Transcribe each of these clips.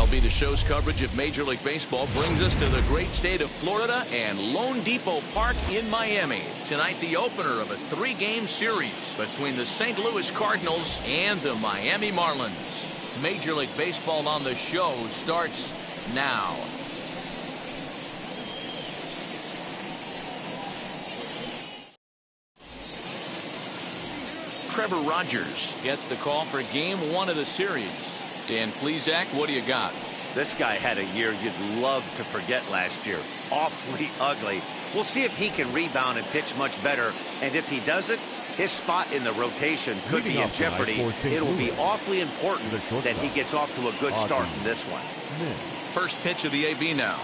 MLB The Show's coverage of Major League Baseball brings us to the great state of Florida and Lone Depot Park in Miami. Tonight, the opener of a 3-game series between the St. Louis Cardinals and the Miami Marlins. Major League Baseball on the Show starts now. Trevor Rogers gets the call for Game 1 of the series. Dan Plesac, what do you got? This guy had a year you'd love to forget last year. Awfully ugly. We'll see if he can rebound and pitch much better. And if he doesn't, his spot in the rotation could be in jeopardy. It'll be awfully important that he gets off to a good start in this one. First pitch of the AB now.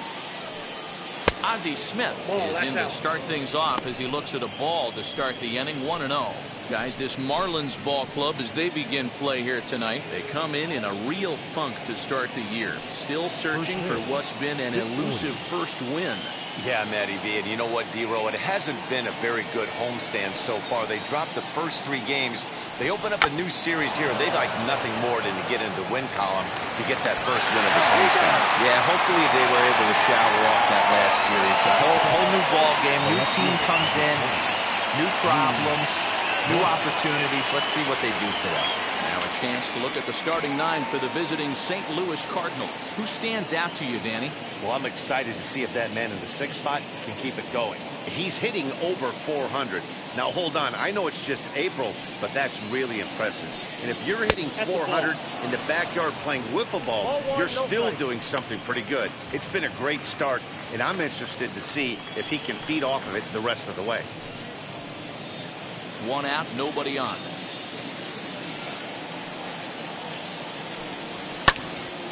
Ozzie Smith is in to start things off as he looks at a ball to start the inning. 1-0. Guys, this Marlins ball club, as they begin play here tonight, they come in a real funk to start the year. Still searching for what's been an elusive first win. Yeah, Matty V, and you know what, D-Row, it hasn't been a very good homestand so far. They dropped the first 3 games. They open up a new series here, and they'd like nothing more than to get into the win column to get that first win of this homestand. Yeah, hopefully they were able to shower off that last series. A whole new ball game, new team comes in, new problems, new opportunities. Let's see what they do today. Now a chance to look at the starting 9 for the visiting St. Louis Cardinals. Who stands out to you, Danny? Well, I'm excited to see if that man in the 6th spot can keep it going. He's hitting over 400. Now, hold on. I know it's just April, but that's really impressive. And if you're hitting 400 in the backyard playing wiffle ball, you're still doing something pretty good. It's been a great start, and I'm interested to see if he can feed off of it the rest of the way. 1 out, nobody on.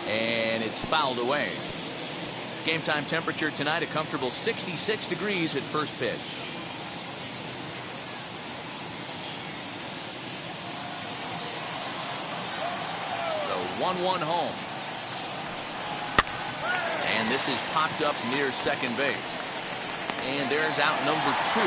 And it's fouled away. Game time temperature tonight, a comfortable 66 degrees at first pitch. The 1-1 home. And this is popped up near second base. And there's out number 2.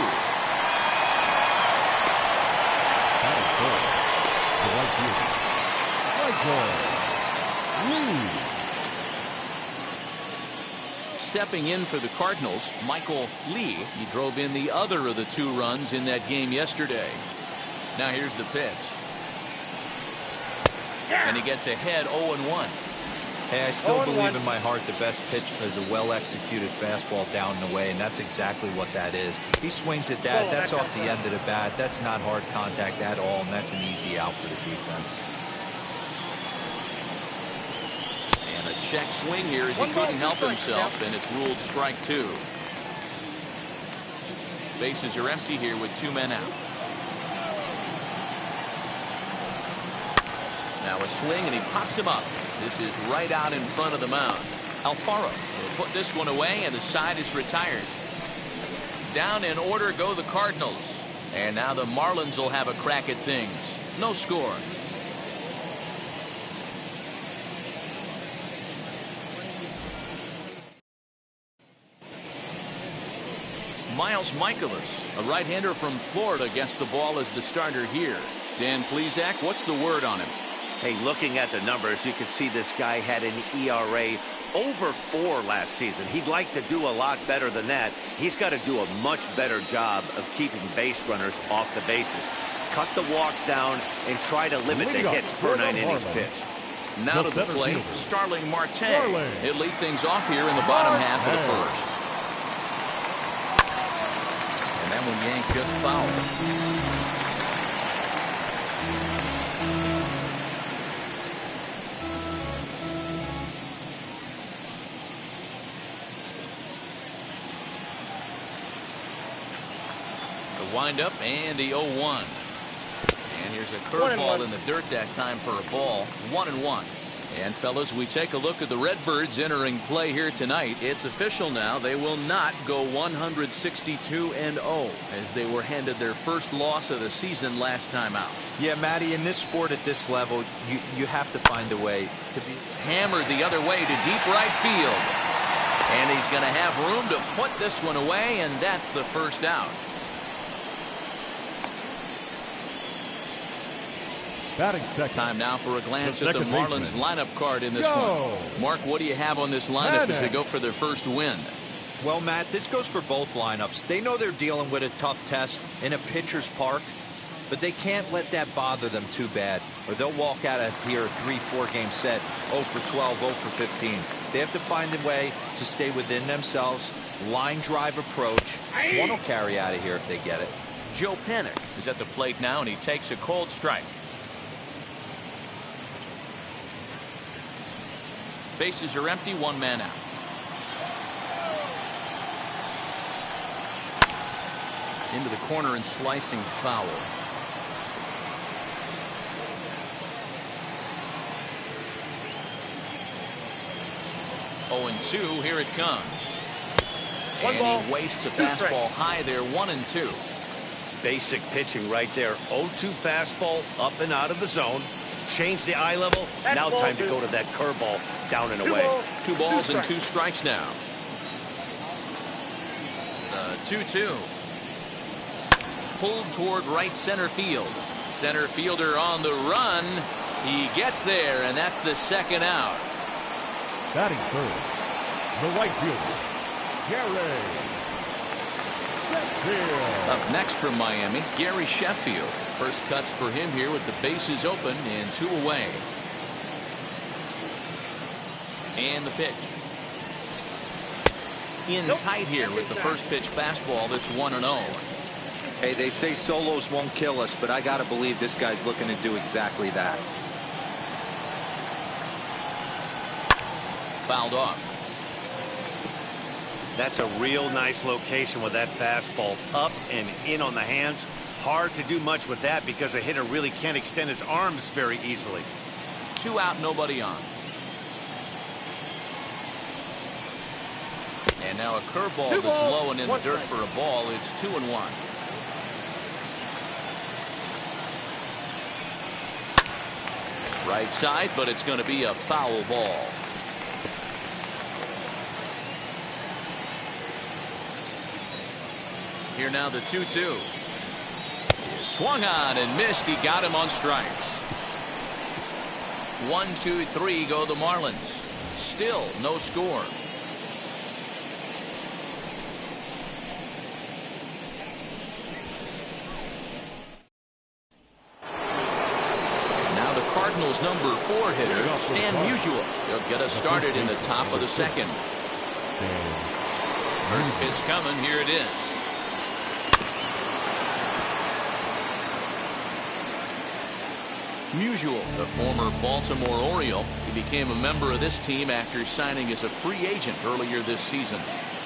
Stepping in for the Cardinals, Michael Lee. He drove in the other of the 2 runs in that game yesterday. Now here's the pitch. And he gets ahead 0-1. Hey, I still believe in my heart the best pitch is a well-executed fastball down and away, and that's exactly what that is. He swings at that. That's off the end of the bat. That's not hard contact at all, and that's an easy out for the defense. And a check swing here as he couldn't help himself, and it's ruled strike 2. Bases are empty here with 2 men out. Now a swing, and he pops him up. This is right out in front of the mound. Alfaro will put this one away, and the side is retired. Down in order go the Cardinals. And now the Marlins will have a crack at things. No score. Miles Michaelis, a right-hander from Florida, gets the ball as the starter here. Dan Plesac, what's the word on him? Hey, looking at the numbers, you can see this guy had an ERA over 4 last season. He'd like to do a lot better than that. He's got to do a much better job of keeping base runners off the bases. Cut the walks down and try to limit the hits per 9 innings pitched. Now to the plate, Starling Marte. He'll lead things off here in the bottom half of the first. And that one yanked just foul. Wind up and the 0-1. And here's a curveball in the dirt that time for a ball. 1-1. And fellas, we take a look at the Redbirds entering play here tonight. It's official now. They will not go 162-0 as they were handed their first loss of the season last time out. Yeah, Matty, in this sport at this level, you have to find a way to be hammered the other way to deep right field. And he's going to have room to put this one away, and that's the first out. Time now for a glance at the Marlins lineup card in this one. Mark, what do you have on this lineup as they go for their first win? Well, Matt, this goes for both lineups. They know they're dealing with a tough test in a pitcher's park, but they can't let that bother them too bad, or they'll walk out of here a 3-4 game set, 0 for 12, 0 for 15. They have to find a way to stay within themselves, line drive approach. One will carry out of here if they get it. Joe Panik is at the plate now, and he takes a cold strike. Bases are empty, one man out. Into the corner and slicing foul. Oh, and 2, here it comes. And he wastes a fastball high there, 1-2. Basic pitching right there. 0-2 fastball up and out of the zone. Change the eye level. Now time to go to that curveball down and away. 2 balls and 2 strikes now. 2-2. Pulled toward right center field. Center fielder on the run. He gets there, and that's the second out. Batting third, the right fielder, Gary Sheffield. Up next from Miami, Gary Sheffield. First cuts for him here with the bases open and 2 away. And the pitch. In tight here with the first pitch fastball that's 1-0. Hey, they say solos won't kill us, but I got to believe this guy's looking to do exactly that. Fouled off. That's a real nice location with that fastball up and in on the hands. Hard to do much with that because a hitter really can't extend his arms very easily. 2 out, nobody on. And now a curveball that's low and in the dirt for a ball. It's 2-1. Right side, but it's going to be a foul ball. Here now the 2-2. Swung on and missed. He got him on strikes. 1, 2, 3 go the Marlins. Still no score. Now the Cardinals number 4 hitter, Stan Musial. He'll get us started in the top of the second. First pitch coming. Here it is. Musial, the former Baltimore Oriole, he became a member of this team after signing as a free agent earlier this season.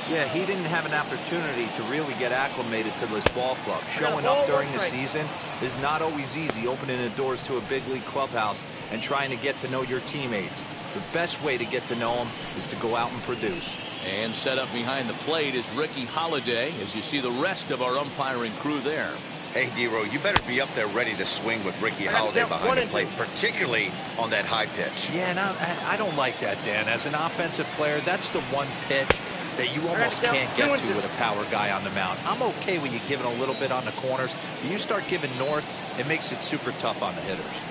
Yeah, he didn't have an opportunity to really get acclimated to this ball club. Showing up during the season is not always easy, opening the doors to a big league clubhouse and trying to get to know your teammates. The best way to get to know them is to go out and produce. And set up behind the plate is Ricky Holiday, as you see the rest of our umpiring crew there. Hey, D-Row, you better be up there ready to swing with Ricky Holiday behind the plate, particularly on that high pitch. Yeah, and I don't like that, Dan. As an offensive player, that's the one pitch that you almost can't get to with a power guy on the mound. I'm okay with you giving a little bit on the corners, but you start giving north, it makes it super tough on the hitters.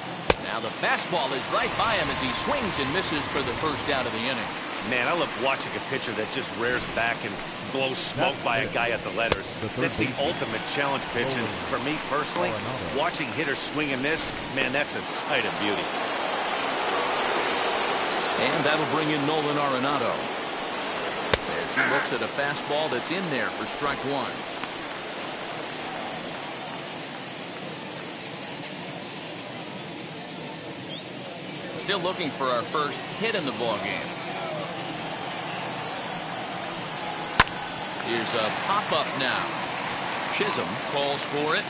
Now the fastball is right by him as he swings and misses for the first out of the inning. Man, I love watching a pitcher that just rears back and blows smoke by a guy at the letters. That's the ultimate challenge pitch, and for me personally, watching hitters swing and miss, man, that's a sight of beauty. And that'll bring in Nolan Arenado as he looks at a fastball that's in there for strike 1. Still looking for our first hit in the ball game. Here's a pop-up now. Chisholm calls for it.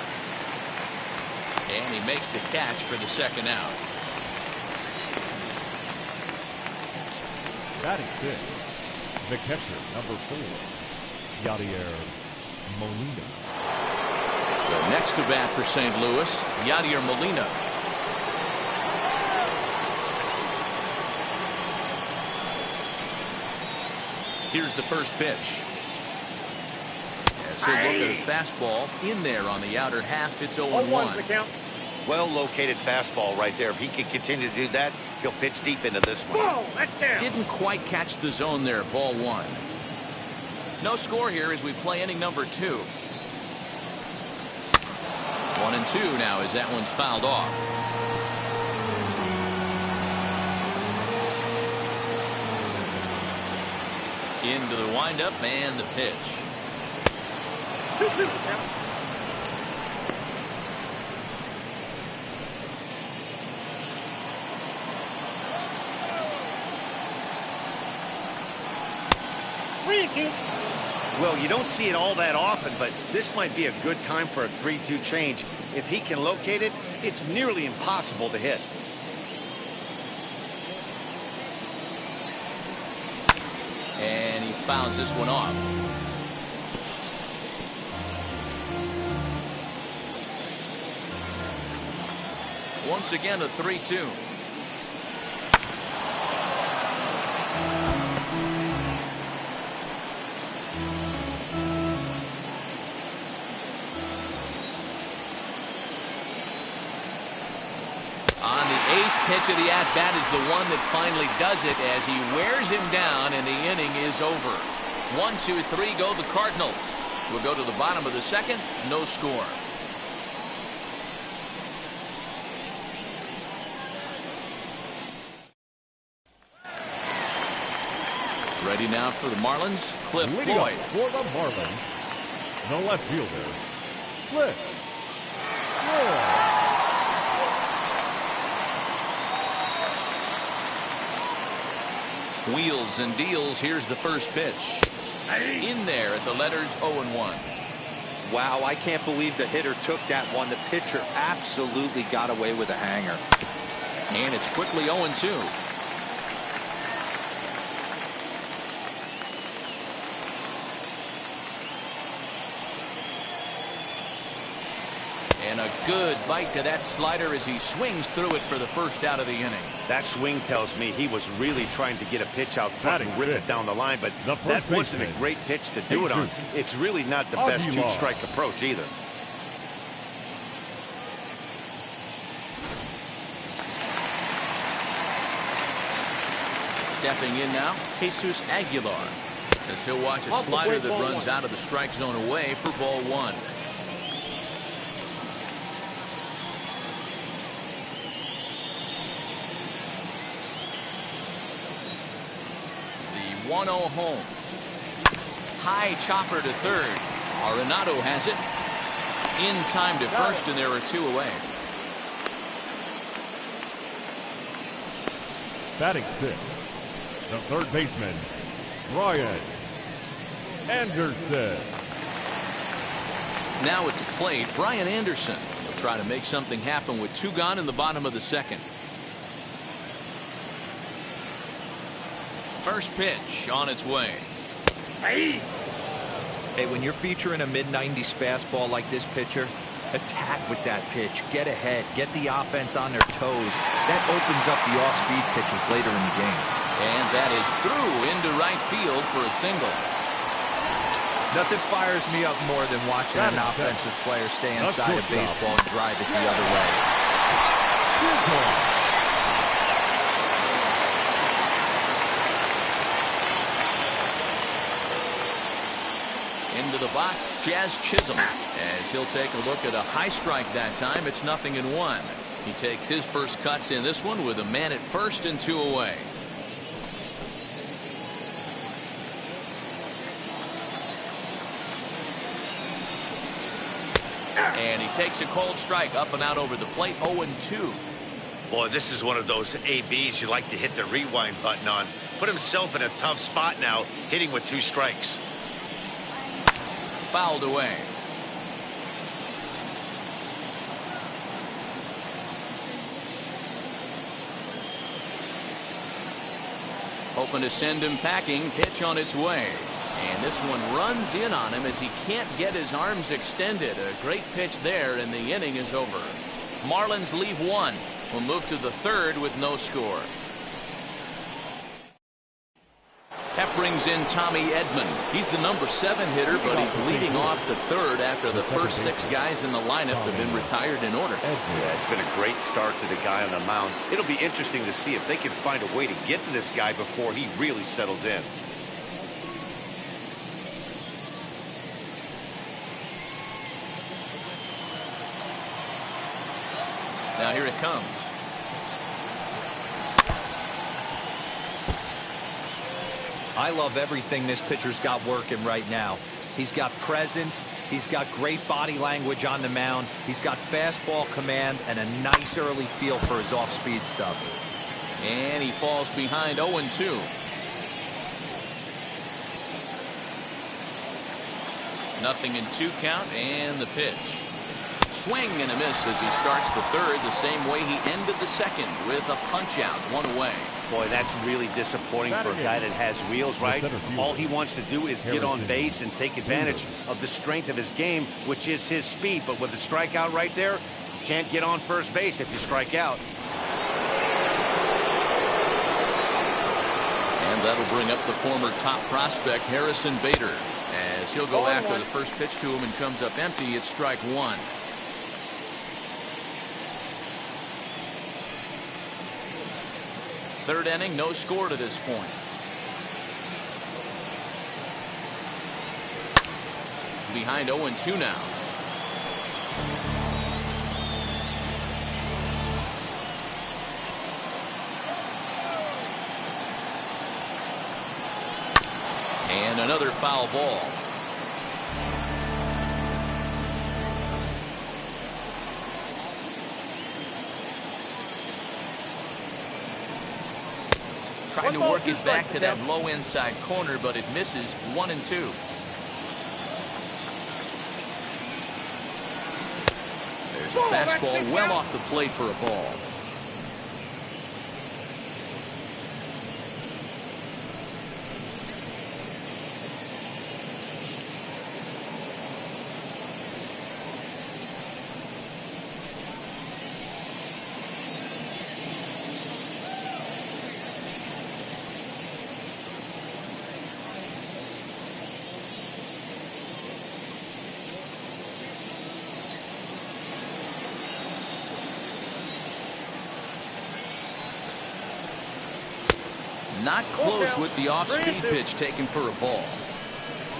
And he makes the catch for the second out. Batting 6, the catcher, number 4, Yadier Molina. The next to bat for St. Louis, Yadier Molina. Here's the first pitch. As he'll look at a fastball in there on the outer half. It's 0-1. Well-located fastball right there. If he can continue to do that, he'll pitch deep into this one. Didn't quite catch the zone there. Ball one. No score here as we play inning number 2. 1-2 now as that one's fouled off. Into the windup and the pitch. Well, you don't see it all that often, but this might be a good time for a 3-2 change. If he can locate it, it's nearly impossible to hit. And he fouls this one off. Once again, a 3-2. Pitch of the at-bat is the one that finally does it as he wears him down and the inning is over. 1, 2, 3 go the Cardinals. We'll go to the bottom of the second. No score. Ready now for the Marlins, Cliff Floyd. For the Marlins, the left fielder, Cliff Floyd. Wheels and deals. Here's the first pitch. In there at the letters 0-1. Wow, I can't believe the hitter took that one. The pitcher absolutely got away with a hanger. And it's quickly 0-2. And a good bite to that slider as he swings through it for the first out of the inning. That swing tells me he was really trying to get a pitch out front and rip it down the line, but that wasn't a great pitch to do it on. It's really not the best two-strike approach either. Stepping in now, Jesus Aguilar, as he'll watch a slider that runs out of the strike zone away for ball one. The 1-0 home. High chopper to third. Arenado has it. In time to first, and there are two away. Batting sixth, the third baseman, Brian Anderson. Now at the plate, Brian Anderson will try to make something happen with two gone in the bottom of the second. First pitch on its way. Hey, when you're featuring a mid-90s fastball like this pitcher, attack with that pitch. Get ahead. Get the offense on their toes. That opens up the off-speed pitches later in the game. And that is through into right field for a single. Nothing fires me up more than watching an offensive player stay inside a baseball and drive it the other way. Into the box, Jazz Chisholm, as he'll take a look at a high strike that time. It's 0-1. He takes his first cuts in this one with a man at first and two away. And he takes a cold strike up and out over the plate. 0-2. Boy, this is one of those ABs you like to hit the rewind button on. Put himself in a tough spot now, hitting with two strikes. Fouled away. Hoping to send him packing. Pitch on its way. And this one runs in on him as he can't get his arms extended. A great pitch there, and the inning is over. Marlins leave one. We'll move to the third with no score. That brings in Tommy Edman. He's the number 7 hitter, but he's leading off to third after the first 6 guys in the lineup have been retired in order. Yeah, it's been a great start to the guy on the mound. It'll be interesting to see if they can find a way to get to this guy before he really settles in. Now here it comes. I love everything this pitcher's got working right now. He's got presence. He's got great body language on the mound. He's got fastball command and a nice early feel for his off-speed stuff. And he falls behind 0-2. Nothing in 2 count, and the pitch. Swing and a miss as he starts the third the same way he ended the second, with a punch out, 1 away. Boy, that's really disappointing for a guy that has wheels, right? All he wants to do is get on base and take advantage of the strength of his game, which is his speed. But with the strikeout right there, you can't get on first base if you strike out. And that'll bring up the former top prospect, Harrison Bader, as he'll go after the first pitch to him and comes up empty. It's strike 1. Third inning, no score to this point. Behind 0-2 now. And another foul ball. Trying to work it back to that low inside corner, but it misses. 1-2. There's a fastball well off the plate for a ball. Not close with the off-speed pitch taken for a ball.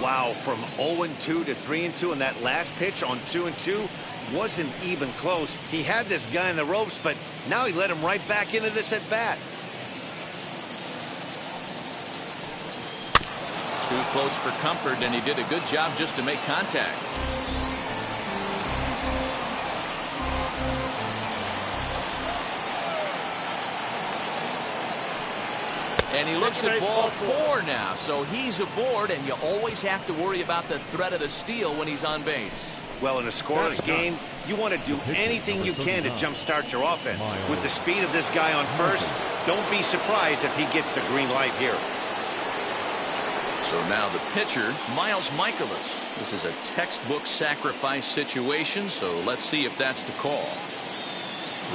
Wow, from 0-2 to 3-2, and that last pitch on 2-2 wasn't even close. He had this guy in the ropes, but now he let him right back into this at bat. Too close for comfort, and he did a good job just to make contact. And he looks at ball 4 now, so he's aboard, and you always have to worry about the threat of the steal when he's on base. Well, in a scoreless game, you want to do anything you can to jumpstart your offense. With the speed of this guy on first, don't be surprised if he gets the green light here. So now the pitcher, Miles Michaelis. This is a textbook sacrifice situation, so let's see if that's the call.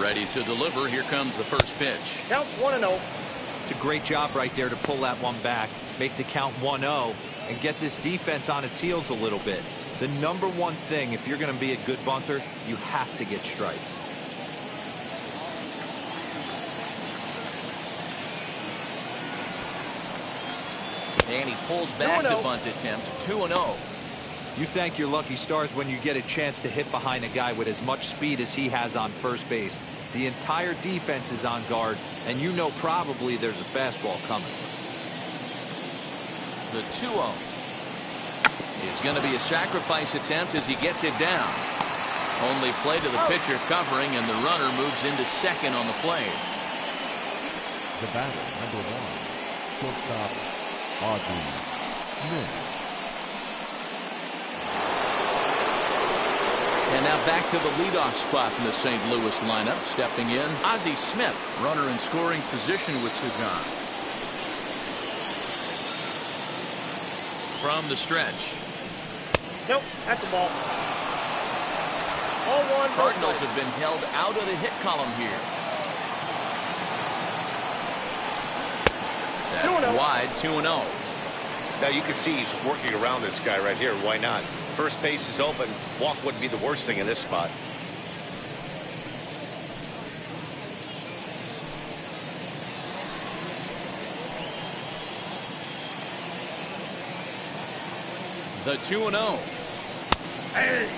Ready to deliver. Here comes the first pitch. Count 1-0. It's a great job right there to pull that one back, make the count 1-0, and get this defense on its heels a little bit. The number one thing, if you're going to be a good bunter, you have to get strikes. And he pulls back the bunt attempt. 2-0. You thank your lucky stars when you get a chance to hit behind a guy with as much speed as he has on first base. The entire defense is on guard, and you know probably there's a fastball coming. The 2-0 is going to be a sacrifice attempt as he gets it down. Only play to the pitcher covering, and the runner moves into second on the play. The batter, number 1, shortstop, Ozzie Smith. And now back to the leadoff spot in the St. Louis lineup. Stepping in, Ozzie Smith, runner in scoring position with Sugan. From the stretch. Nope, at the ball. 0-1. Cardinals have been held out of the hit column here. That's wide, 2-0. Now you can see he's working around this guy right here. Why not? First base is open. Walk wouldn't be the worst thing in this spot. The 2-0. Hey.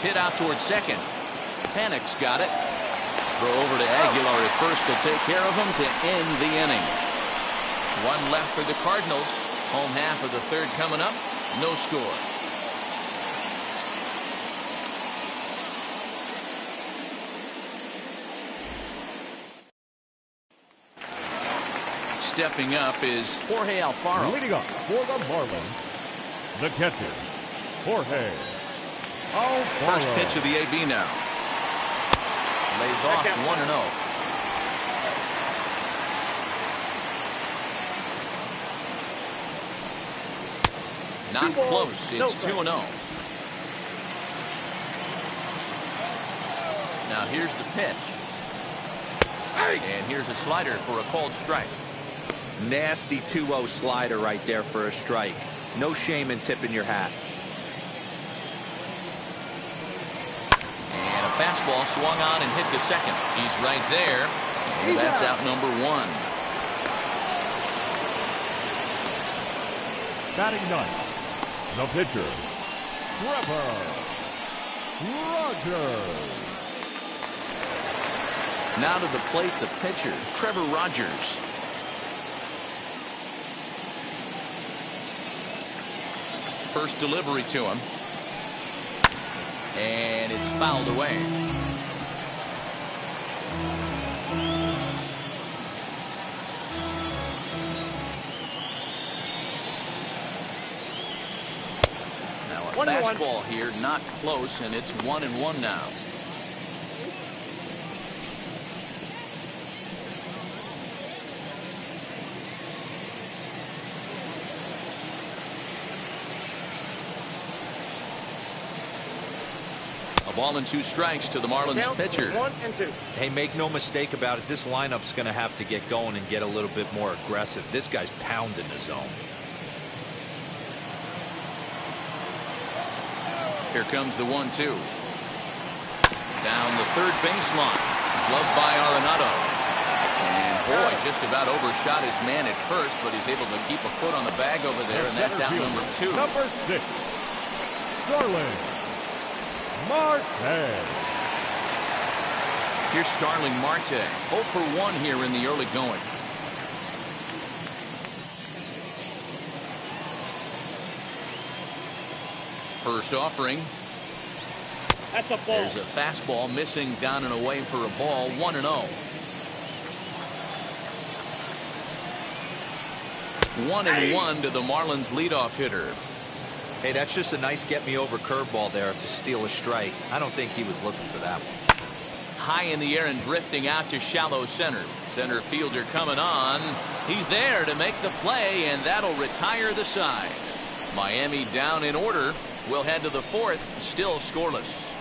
Hit out towards second. Panic's got it. Throw over to Aguilar at first to take care of him to end the inning. One left for the Cardinals. Home half of the third coming up. No score. Stepping up is Jorge Alfaro. Leading up for the Marlins, the catcher, Jorge Alfaro. First pitch of the AB now. Lays off 1-0. Not close. It's 2-0. Now here's the pitch. And here's a slider for a called strike. Nasty 2-0 slider right there for a strike. No shame in tipping your hat. And a fastball swung on and hit to second. He's right there. And that's out number one. Batting ninth, the pitcher, Trevor Rogers. Now to the plate, the pitcher, Trevor Rogers. First delivery to him. And it's fouled away. Now a fastball here, not close, and it's 1-1 now. Ball and 2 strikes to the Marlins pitcher. 1 and 2. Hey, make no mistake about it. This lineup's going to have to get going and get a little bit more aggressive. This guy's pounding the zone. Here comes the 1-2. Down the third baseline. Gloved by Arenado. And boy, just about overshot his man at first, but he's able to keep a foot on the bag over there, and that's out number 2. Number 6, Starling Marte. Here's Starling Marte. 0 for 1 here in the early going. First offering. That's a ball. There's a fastball missing down and away for a ball. 1-0. 1-1 to the Marlins leadoff hitter. Hey, that's just a nice get-me-over curveball there. It's a steal a strike. I don't think he was looking for that one. High in the air and drifting out to shallow center. Center fielder coming on. He's there to make the play, and that'll retire the side. Miami down in order. We'll head to the 4th, still scoreless.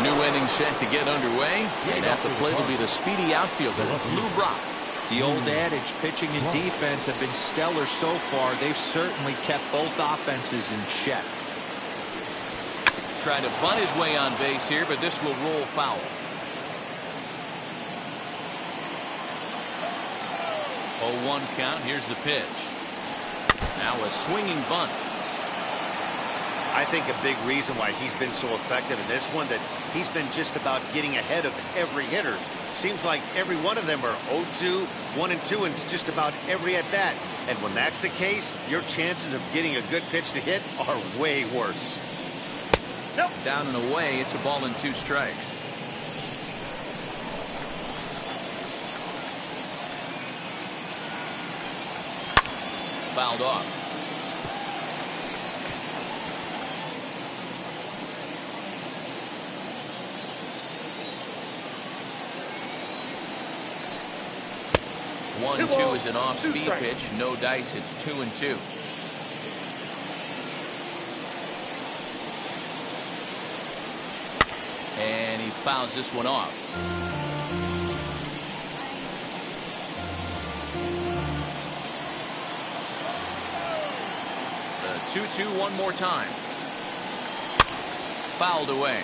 New inning set to get underway, and at the plate will be the speedy outfielder, Lou Brock. The old adage, pitching and defense have been stellar so far. They've certainly kept both offenses in check. Trying to bunt his way on base here, but this will roll foul. Oh, 1 count. Here's the pitch. Now a swinging bunt. I think a big reason why he's been so effective in this one, that he's been just about getting ahead of every hitter. Seems like every one of them are 0-2, 1-2, and it's just about every at bat. And when that's the case, your chances of getting a good pitch to hit are way worse. Nope. Down and away, it's a ball and 2 strikes. Fouled off. 1-2 is an off-speed pitch. No dice. It's 2-2. And he fouls this one off. The 2-2 one more time. Fouled away.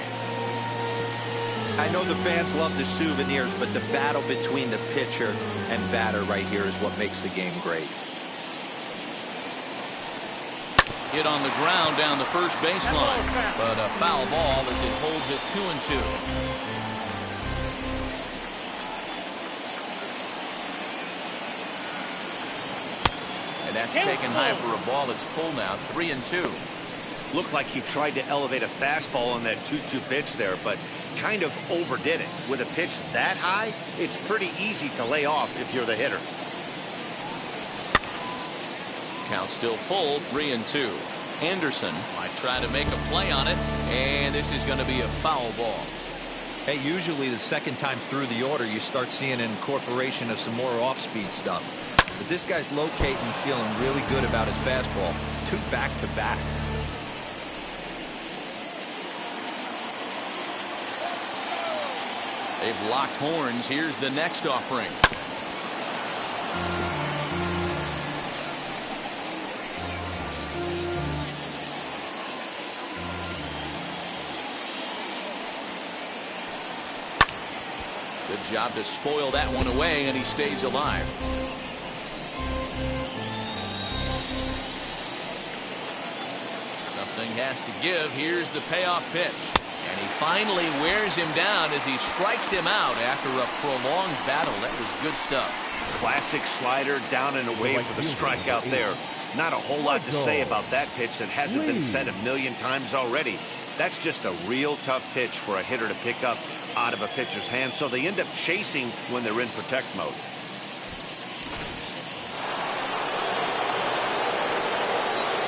I know the fans love the souvenirs, but the battle between the pitcher and batter right here is what makes the game great. Hit on the ground down the first baseline, but a foul ball as it holds it 2-2. And that's taken high for a ball. It's full now, 3-2. Looked like he tried to elevate a fastball on that 2-2 pitch there, but kind of overdid it. With a pitch that high, it's pretty easy to lay off if you're the hitter. Count still full, 3-2. Anderson might try to make a play on it, and this is going to be a foul ball. Hey, usually the second time through the order, you start seeing an incorporation of some more off-speed stuff. But this guy's locating, feeling really good about his fastball. 2 back-to-back. They've locked horns. Here's the next offering. Good job to spoil that one away, and he stays alive. Something has to give. Here's the payoff pitch. And he finally wears him down as he strikes him out after a prolonged battle. That was good stuff. Classic slider down and away for the strikeout there. Not a whole lot to say about that pitch that hasn't been said a million times already. That's just a real tough pitch for a hitter to pick up out of a pitcher's hand, so they end up chasing when they're in protect mode.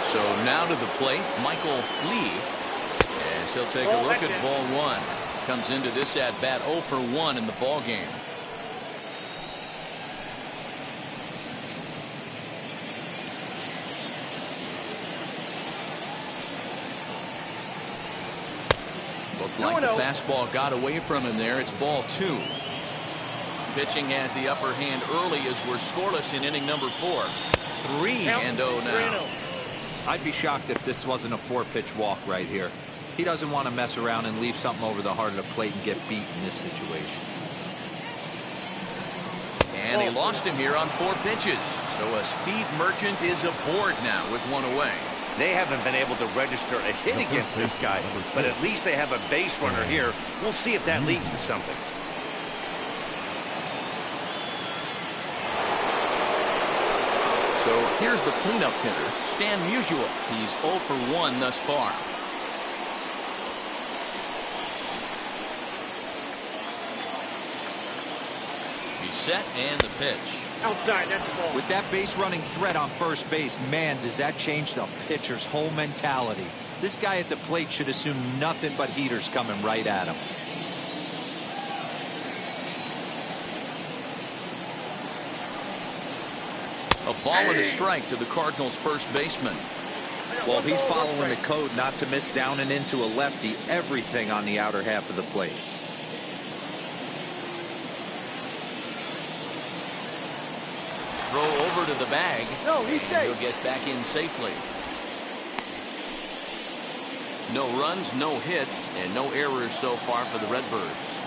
So now to the plate, Michael Lee. As he'll take a look at ball 1. Comes into this at bat 0 for 1 in the ball game. Looked like the fastball got away from him there. It's ball 2. Pitching has the upper hand early as we're scoreless in inning number 4. 3-0 now. I'd be shocked if this wasn't a 4-pitch walk right here. He doesn't want to mess around and leave something over the heart of the plate and get beat in this situation. And he lost him here on 4 pitches. So a speed merchant is aboard now with 1 away. They haven't been able to register a hit against this guy, but at least they have a base runner here. We'll see if that leads to something. So here's the cleanup hitter, Stan Musial. He's 0 for 1 thus far. He's set and the pitch. Outside, that's the ball. With that base running threat on first base, man, does that change the pitcher's whole mentality. This guy at the plate should assume nothing but heaters coming right at him. A ball and a strike to the Cardinals' first baseman. Well, he's following the code not to miss down and into a lefty. Everything on the outer half of the plate. Throw over to the bag. No, he's safe. He'll get back in safely. No runs, no hits, and no errors so far for the Redbirds.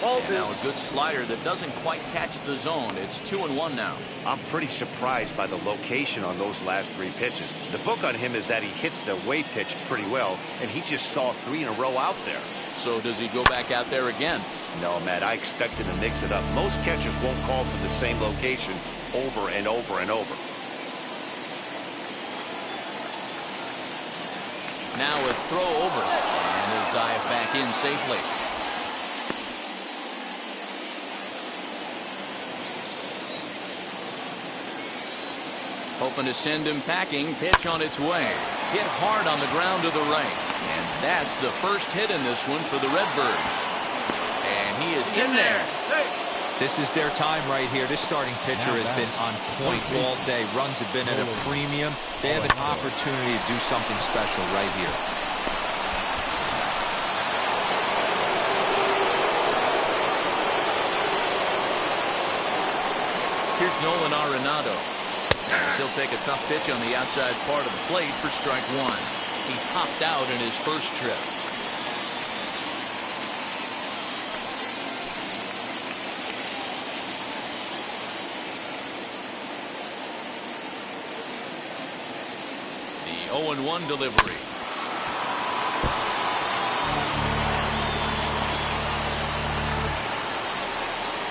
And now a good slider that doesn't quite catch the zone. It's 2-1 now. I'm pretty surprised by the location on those last 3 pitches. The book on him is that he hits the way pitch pretty well, and he just saw 3 in a row out there. So does he go back out there again? No, Matt, I expect him to mix it up. Most catchers won't call for the same location over and over and over. Now a throw over, and he'll dive back in safely. Hoping to send him packing. Pitch on its way. Hit hard on the ground to the right. And that's the first hit in this one for the Redbirds. And And he is in there. This is their time right here. This starting pitcher has been on point all day. Runs have been at a premium. They have an opportunity to do something special right here. Here's Nolan Arenado. He'll take a tough pitch on the outside part of the plate for strike one. He popped out in his first trip. The 0-1 delivery.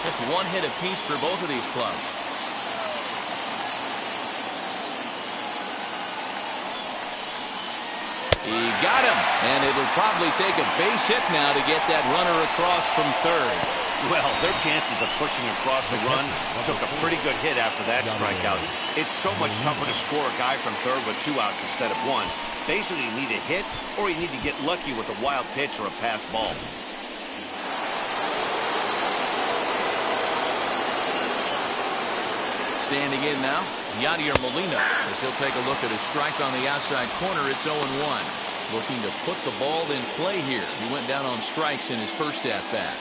Just one hit apiece for both of these clubs. He got him, and it'll probably take a base hit now to get that runner across from third. Well, their chances of pushing across the run took a pretty good hit after that strikeout. It's so much tougher to score a guy from third with 2 outs instead of 1. Basically, you need a hit, or you need to get lucky with a wild pitch or a pass ball. Standing in now, Yadier Molina, as he'll take a look at his strike on the outside corner. It's 0-1. Looking to put the ball in play here. He went down on strikes in his first at-bat.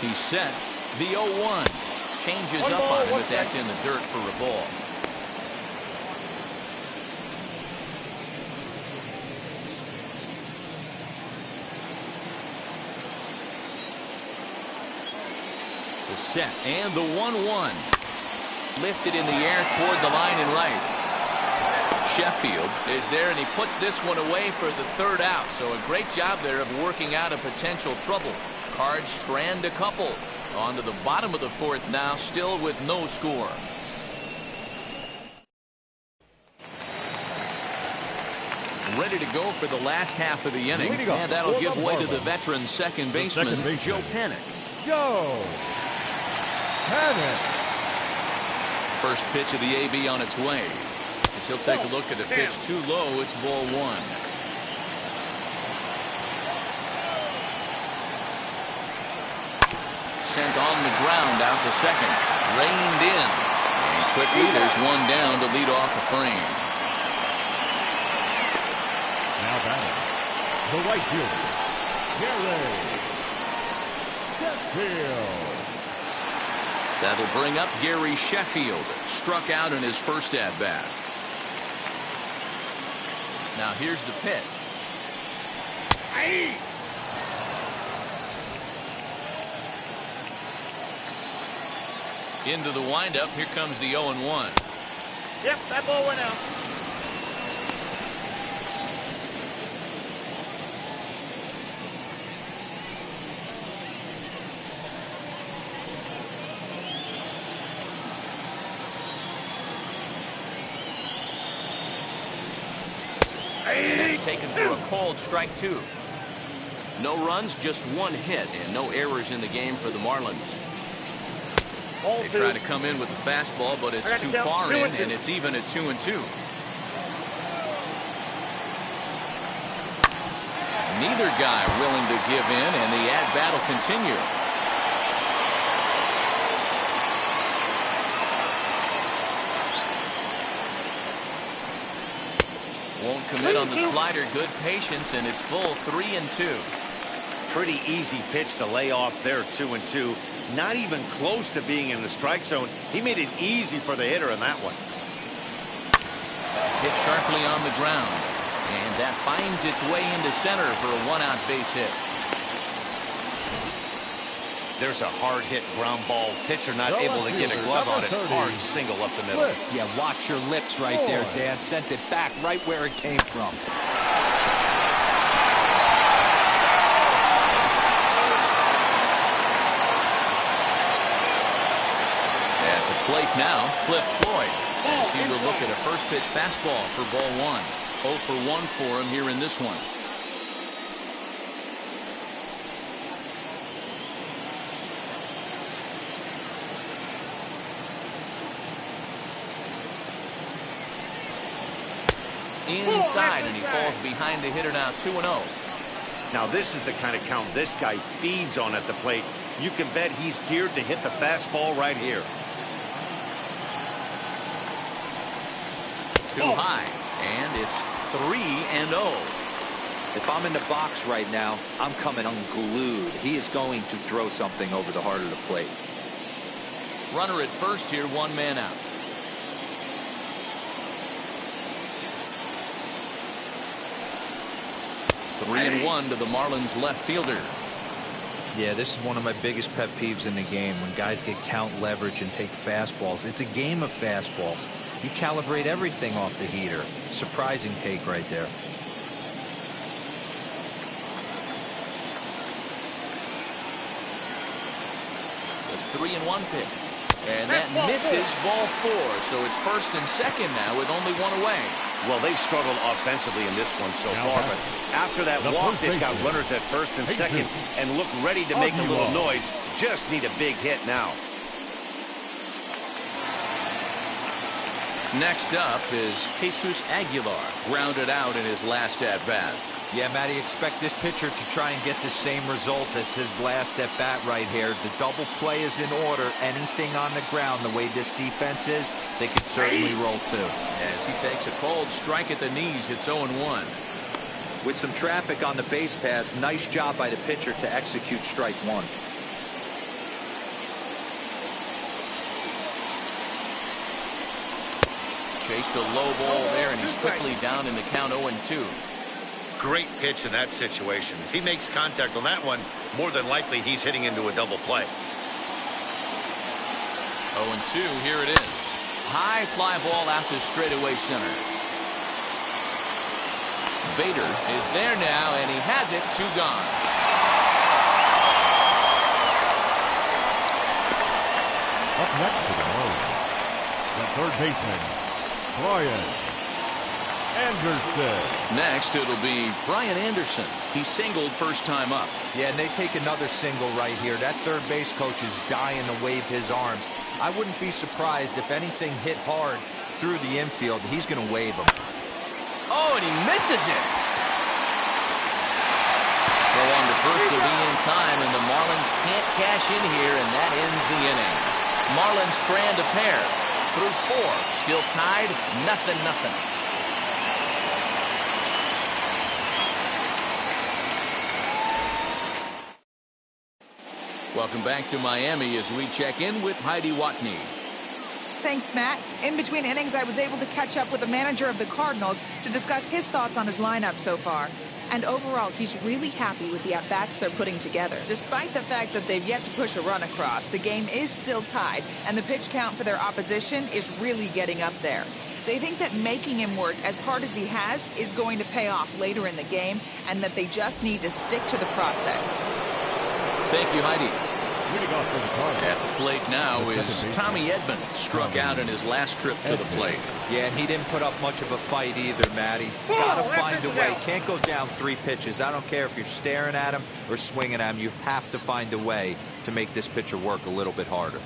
He's set. The 0-1. Changes up on him, but that's in the dirt for a ball. The set and the 1-1. Lifted in the air toward the line and right. Sheffield is there, and he puts this one away for the third out. So a great job there of working out a potential trouble. Cards strand a couple. On to the bottom of the fourth now, still with no score. Ready to go for the last half of the inning, and that'll give way to the veteran second baseman, Joe Panik. Joe Panik. First pitch of the AB on its way. As he'll take a look at the pitch too low, it's ball one. Sent on the ground out to second. Reined in. And quickly there's one down to lead off the frame. Now batting, the right fielder, Gary Sheffield. That'll bring up Gary Sheffield. Struck out in his first at-bat. Now here's the pitch. Into the windup. Here comes the 0-1. Yep, that ball went out. That's taken for a called strike two. No runs, just one hit, and no errors in the game for the Marlins. They try to come in with the fastball, but it's too far in, and it's even at 2-2. Neither guy willing to give in, and the at-bat will continue. Won't commit on the slider. Good patience, and it's full 3-2. Pretty easy pitch to lay off there, 2-2. Not even close to being in the strike zone. He made it easy for the hitter in that one. Hit sharply on the ground, and that finds its way into center for a one-out base hit. There's a hard hit ground ball. Pitcher not able to get a glove on it. Hard single up the middle. Yeah, watch your lips right there, Dan. Sent it back right where it came from. At the plate now, Cliff Floyd, as he will look at a first pitch fastball for ball one. 0 for 1 for him here in this one. inside, and he falls behind the hitter now 2-0. Now this is the kind of count this guy feeds on at the plate. You can bet he's geared to hit the fastball right here. Too high, and it's 3-0. If I'm in the box right now, I'm coming unglued. He is going to throw something over the heart of the plate. Runner at first here, 1 man out. Three and 1 to the Marlins left fielder. Yeah, this is one of my biggest pet peeves in the game, when guys get count leverage and take fastballs. It's a game of fastballs. You calibrate everything off the heater. Surprising take right there. The 3-1 pitch. And that misses ball 4. So it's first and second now with only 1 away. Well, they've struggled offensively in this one so far, but after that walk, they've got runners at first and second and look ready to make a little noise. Just need a big hit now. Next up is Jesus Aguilar, grounded out in his last at-bat. Yeah, Matty, expect this pitcher to try and get the same result as his last at-bat right here. The double play is in order. Anything on the ground, the way this defense is, they could certainly roll too. As he takes a cold strike at the knees, it's 0-1. With some traffic on the base paths, nice job by the pitcher to execute strike 1. Chased a low ball there, and he's quickly down in the count 0-2. Great pitch in that situation. If he makes contact on that one, more than likely he's hitting into a double play. 0-2, here it is. High fly ball out to straightaway center. Bader is there now, and he has it. 2 gone. Up next to the Marlins, the third baseman, Brian Anderson. Next, it'll be Brian Anderson. He singled first time up. Yeah, and they take another single right here. That third base coach is dying to wave his arms. I wouldn't be surprised if anything hit hard through the infield. He's going to wave them. Oh, and he misses it. Throw on to first will be in time, and the Marlins can't cash in here, and that ends the inning. Marlins strand a pair. Through 4. Still tied, 0-0. Welcome back to Miami as we check in with Heidi Watney. Thanks, Matt. In between innings, I was able to catch up with the manager of the Cardinals to discuss his thoughts on his lineup so far. And overall, he's really happy with the at-bats they're putting together. Despite the fact that they've yet to push a run across, the game is still tied, and the pitch count for their opposition is really getting up there. They think that making him work as hard as he has is going to pay off later in the game, and that they just need to stick to the process. Thank you, Heidi. Leading off for the Cardinals. At the plate now is Tommy Edman, struck out in his last trip to the plate. Yeah, and he didn't put up much of a fight either, Matty. Gotta find a way. Can't go down 3 pitches. I don't care if you're staring at him or swinging at him. You have to find a way to make this pitcher work a little bit harder.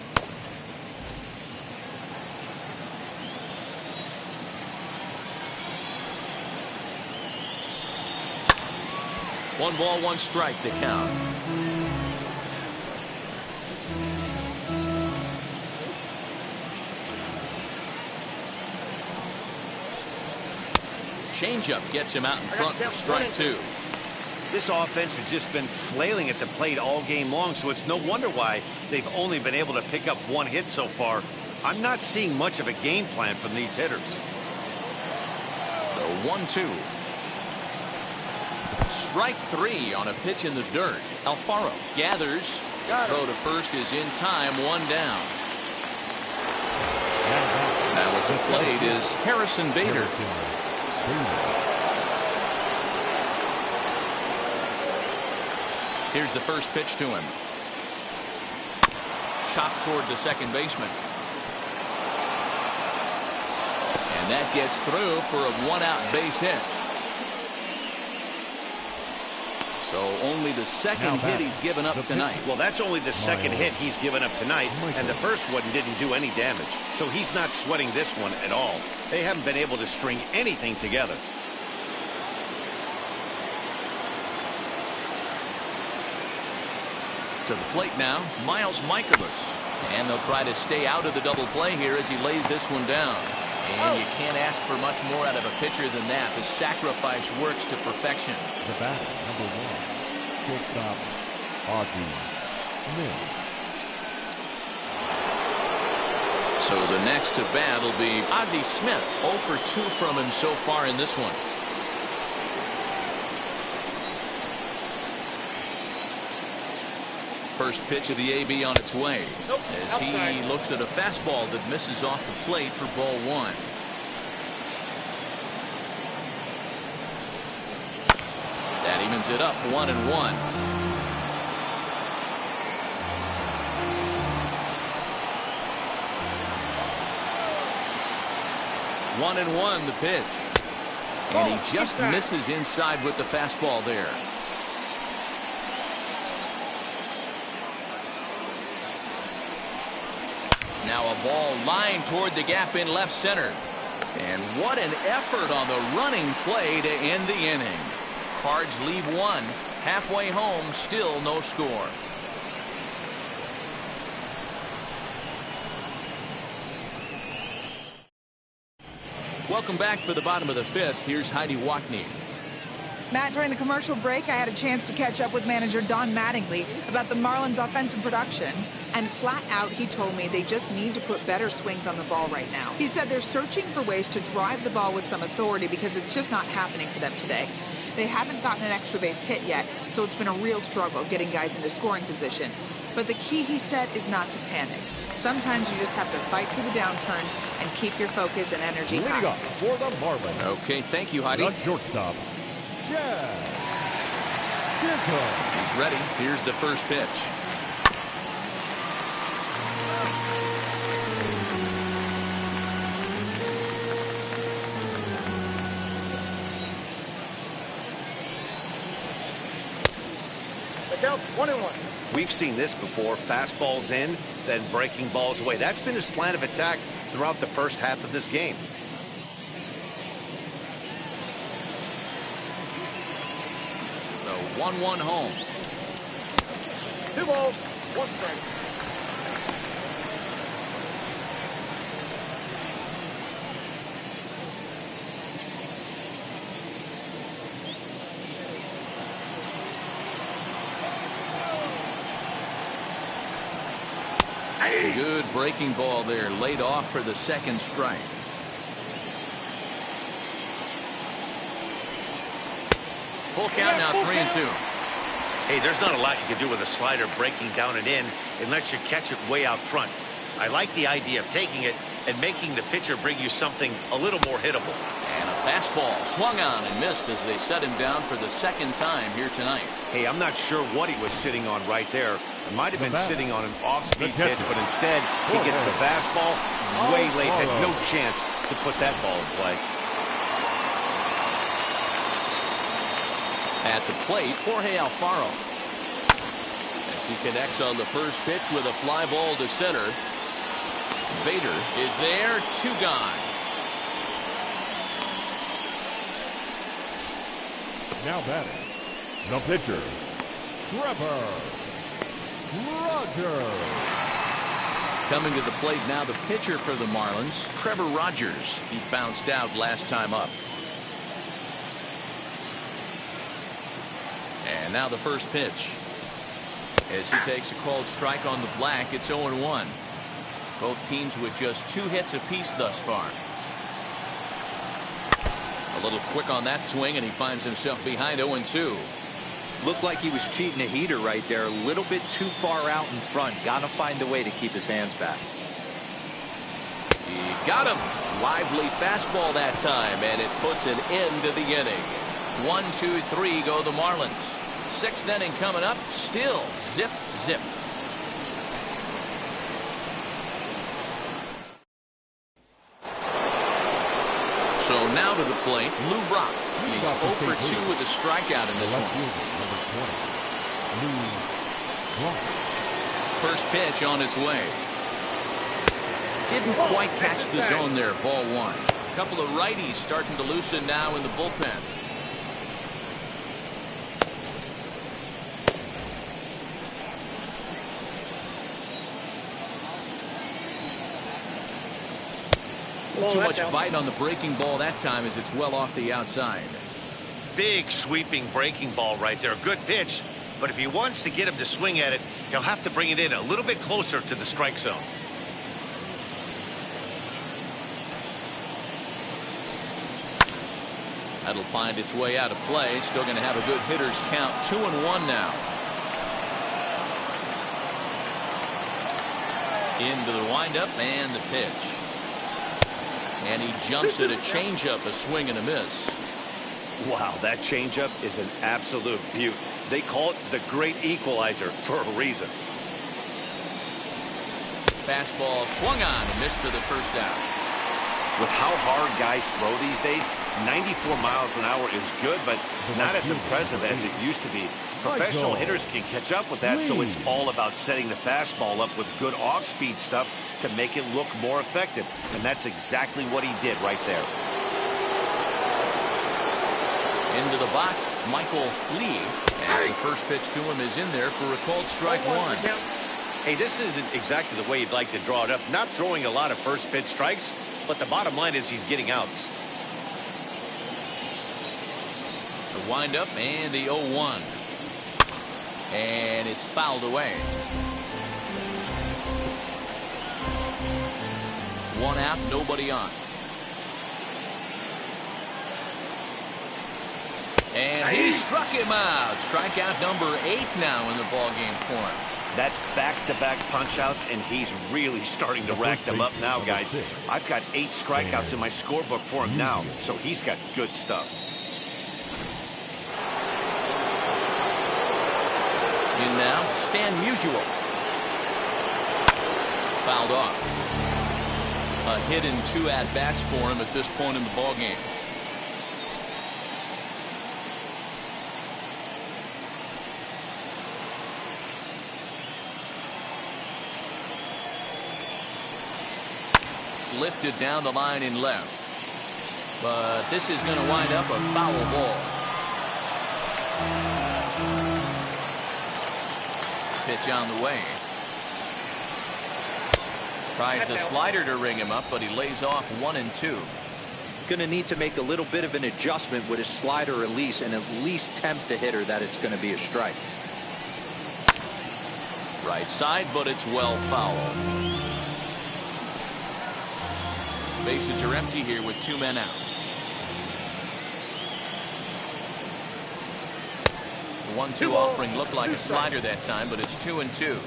One ball, 1 strike, the count. Changeup gets him out in front for strike 2. This offense has just been flailing at the plate all game long, so it's no wonder why they've only been able to pick up 1 hit so far. I'm not seeing much of a game plan from these hitters. So 1-2. Strike 3 on a pitch in the dirt. Alfaro gathers. Throw to first is in time. 1 down. Now at the plate is Harrison Bader. Here's the first pitch to him. Chopped toward the second baseman. And that gets through for a 1-out base hit. So only the second hit he's given up tonight. Well, that's only the second hit he's given up tonight, and the first one didn't do any damage. So he's not sweating this one at all. They haven't been able to string anything together. To the plate now, Miles Michaelis. And they'll try to stay out of the double play here as he lays this one down. And you can't ask for much more out of a pitcher than that. The sacrifice works to perfection. The batter, number 1, shortstop, Ozzie Smith. So the next to bat will be Ozzie Smith. 0 for 2 from him so far in this one. First pitch of the AB on its way as he looks at a fastball that misses off the plate for ball 1. That evens it up 1-1. 1-1 the pitch, and he just misses inside with the fastball there. Now a ball lined toward the gap in left center. And what an effort on the running play to end the inning. Cards leave one. Halfway home, still no score. Welcome back for the bottom of the 5th. Here's Heidi Wackney. Matt, during the commercial break, I had a chance to catch up with manager Don Mattingly about the Marlins' offensive production. And flat out, he told me they just need to put better swings on the ball right now. He said they're searching for ways to drive the ball with some authority because it's just not happening for them today. They haven't gotten an extra base hit yet, so it's been a real struggle getting guys into scoring position. But the key, he said, is not to panic. Sometimes you just have to fight through the downturns and keep your focus and energy high. Leading up for the Marlins. Okay, thank you, Heidi. The shortstop, Chad Santos. He's ready. Here's the first pitch. The count's 1-1. We've seen this before. Fastballs in, then breaking balls away. That's been his plan of attack throughout the first half of this game. The 1-1 home. 2 balls, 1 strike. Good breaking ball there, laid off for the second strike. Full count now, 3-2. Hey, there's not a lot you can do with a slider breaking down and in unless you catch it way out front. I like the idea of taking it and making the pitcher bring you something a little more hittable. And a fastball swung on and missed as they set him down for the second time here tonight. Hey, I'm not sure what he was sitting on right there. It might have been sitting on an off-speed pitch, but instead he gets the fastball way late. Had no chance to put that ball in play. At the plate, Jorge Alfaro. As he connects on the first pitch with a fly ball to center. Bader is there, 2 gone. Now batting, the pitcher, Trevor Rogers. Coming to the plate now, the pitcher for the Marlins, Trevor Rogers. He bounced out last time up. And now the first pitch. As he takes a called strike on the black, it's 0-1. Both teams with just 2 hits apiece thus far. A little quick on that swing, and he finds himself behind 0-2. Looked like he was cheating a heater right there. A little bit too far out in front. Got to find a way to keep his hands back. He got him. Lively fastball that time, and it puts an end to the inning. 1, 2, 3 go the Marlins. 6th inning coming up. Still zip, zip. So now to the plate, Lou Brock. He's 0 for 2 with a strikeout in this one. First pitch on its way. Didn't quite catch the zone there. Ball 1. A couple of righties starting to loosen now in the bullpen. Too much bite on the breaking ball that time as it's well off the outside. Big sweeping breaking ball right there. Good pitch. But if he wants to get him to swing at it, he'll have to bring it in a little bit closer to the strike zone. That'll find its way out of play. Still going to have a good hitter's count. 2-1 now. Into the windup and the pitch. And he jumps at a changeup, a swing and a miss. Wow, that changeup is an absolute beaut. They call it the great equalizer for a reason. Fastball swung on and missed for the first out. With how hard guys throw these days, 94 miles an hour is good, but not as impressive as it used to be. Professional hitters can catch up with that, so it's all about setting the fastball up with good off-speed stuff to make it look more effective. And that's exactly what he did right there. Into the box, Michael Lee, as the first pitch to him is in there for a called strike 1. Hey, this isn't exactly the way you'd like to draw it up. Not throwing a lot of first pitch strikes, but the bottom line is he's getting outs. The windup and the 0-1. And it's fouled away. 1 out, nobody on. And he struck him out. Strikeout number 8 now in the ballgame for him. That's back-to-back punch-outs, and he's really starting to rack them up now, guys. I've got 8 strikeouts in my scorebook for him now, so he's got good stuff. In now, Stan Musial. Fouled off. A hit in 2 at-bats for him at this point in the ballgame. Lifted down the line in left. But this is going to wind up a foul ball. Pitch on the way. Tries the slider to ring him up, but he lays off 1-2. Going to need to make a little bit of an adjustment with his slider release and at least tempt the hitter that it's going to be a strike. Right side, but it's well foul. Bases are empty here with 2 men out. The 1-2 offering looked like a slider that time, but it's 2-2.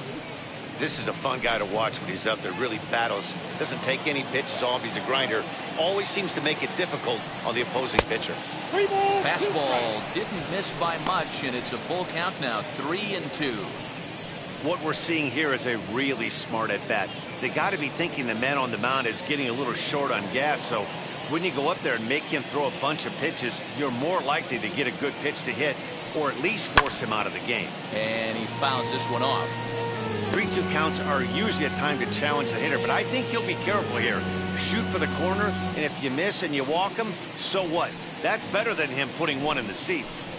This is a fun guy to watch when he's up there. Really battles. Doesn't take any pitches off. He's a grinder. Always seems to make it difficult on the opposing pitcher. Fastball didn't miss by much, and it's a full count now. 3-2. What we're seeing here is a really smart at bat. They got to be thinking the man on the mound is getting a little short on gas, so when you go up there and make him throw a bunch of pitches, you're more likely to get a good pitch to hit or at least force him out of the game. And he fouls this one off. 3-2 counts are usually a time to challenge the hitter, but I think he'll be careful here. Shoot for the corner, and if you miss and you walk him, so what? That's better than him putting one in the seats.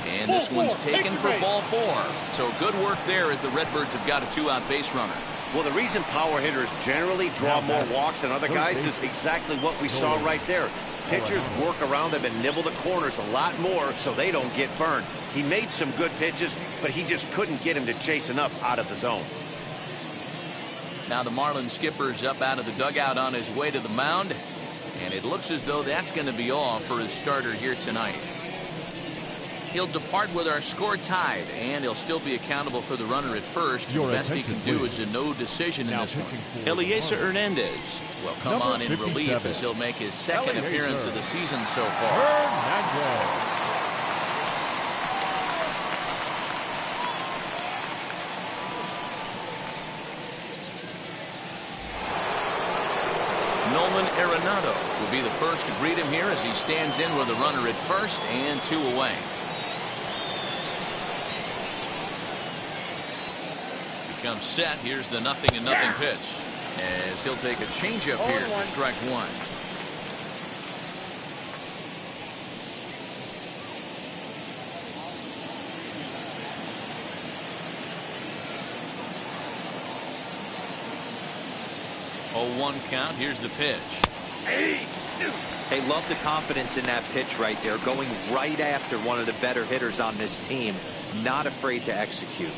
And this one's taken for ball 4. So good work there as the Redbirds have got a 2-out base runner. Well, the reason power hitters generally draw more walks than other guys is exactly what we saw right there. Pitchers work around them and nibble the corners a lot more so they don't get burned. He made some good pitches, but he just couldn't get him to chase enough out of the zone. Now the Marlins skipper's up out of the dugout on his way to the mound, and it looks as though that's going to be all for his starter here tonight. He'll depart with our score tied, and he'll still be accountable for the runner at first. The best he can do is a no decision in this one. Eliezer Hernandez will come on in relief as he'll make his second appearance of the season so far. Arenado will be the first to greet him here as he stands in with a runner at first and 2 away. Becomes set. Here's the 0-0 pitch as he'll take a changeup here for strike 1. Oh, 1 count. Here's the pitch. Hey, love the confidence in that pitch right there. Going right after one of the better hitters on this team. Not afraid to execute.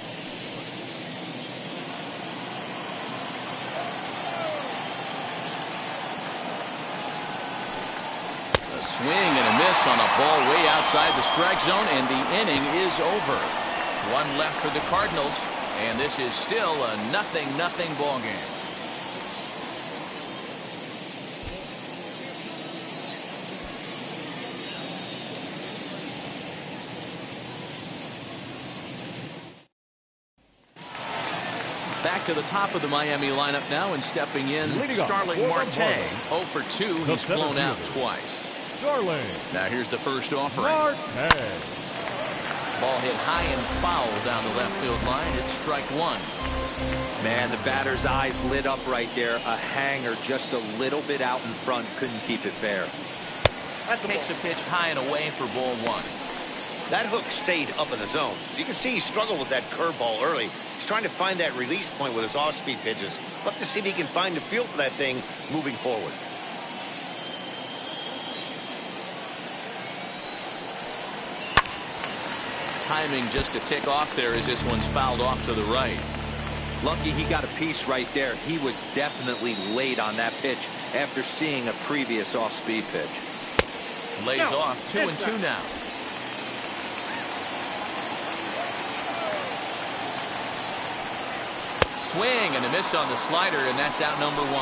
A swing and a miss on a ball way outside the strike zone, and the inning is over. 1 left for the Cardinals, and this is still a 0-0 ball game. Back to the top of the Miami lineup now, and stepping in, Starling Marte. 0 for 2. He's flown out twice. Starling. Now here's the first offering. Marte. Ball hit high and foul down the left field line. It's strike 1. Man, the batter's eyes lit up right there. A hanger just a little bit out in front. Couldn't keep it fair. Takes a pitch high and away for ball 1. That hook stayed up in the zone. You can see he struggled with that curveball early. He's trying to find that release point with his off-speed pitches. Love to see if he can find the feel for that thing moving forward. Timing just a tick off there as this one's fouled off to the right. Lucky he got a piece right there. He was definitely late on that pitch after seeing a previous off-speed pitch. Lays off 2-2 now. Swing and a miss on the slider, and that's out number 1.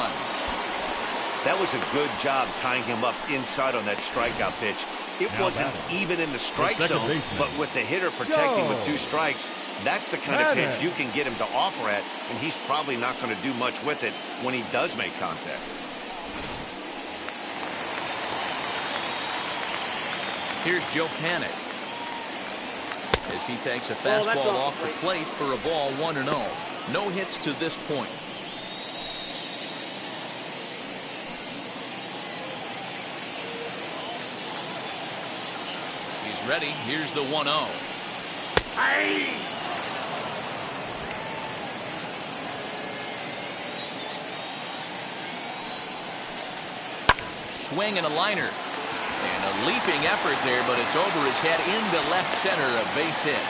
That was a good job tying him up inside on that strikeout pitch. It wasn't even in the strike zone, but with the hitter protecting with 2 strikes, that's the kind of pitch you can get him to offer at, and he's probably not going to do much with it when he does make contact. Here's Joe Panic as he takes a fastball off the plate for a ball 1-0. No hits to this point. He's ready. Here's the 1-0. Swing and a liner. And a leaping effort there, but it's over his head into left center, a base hit.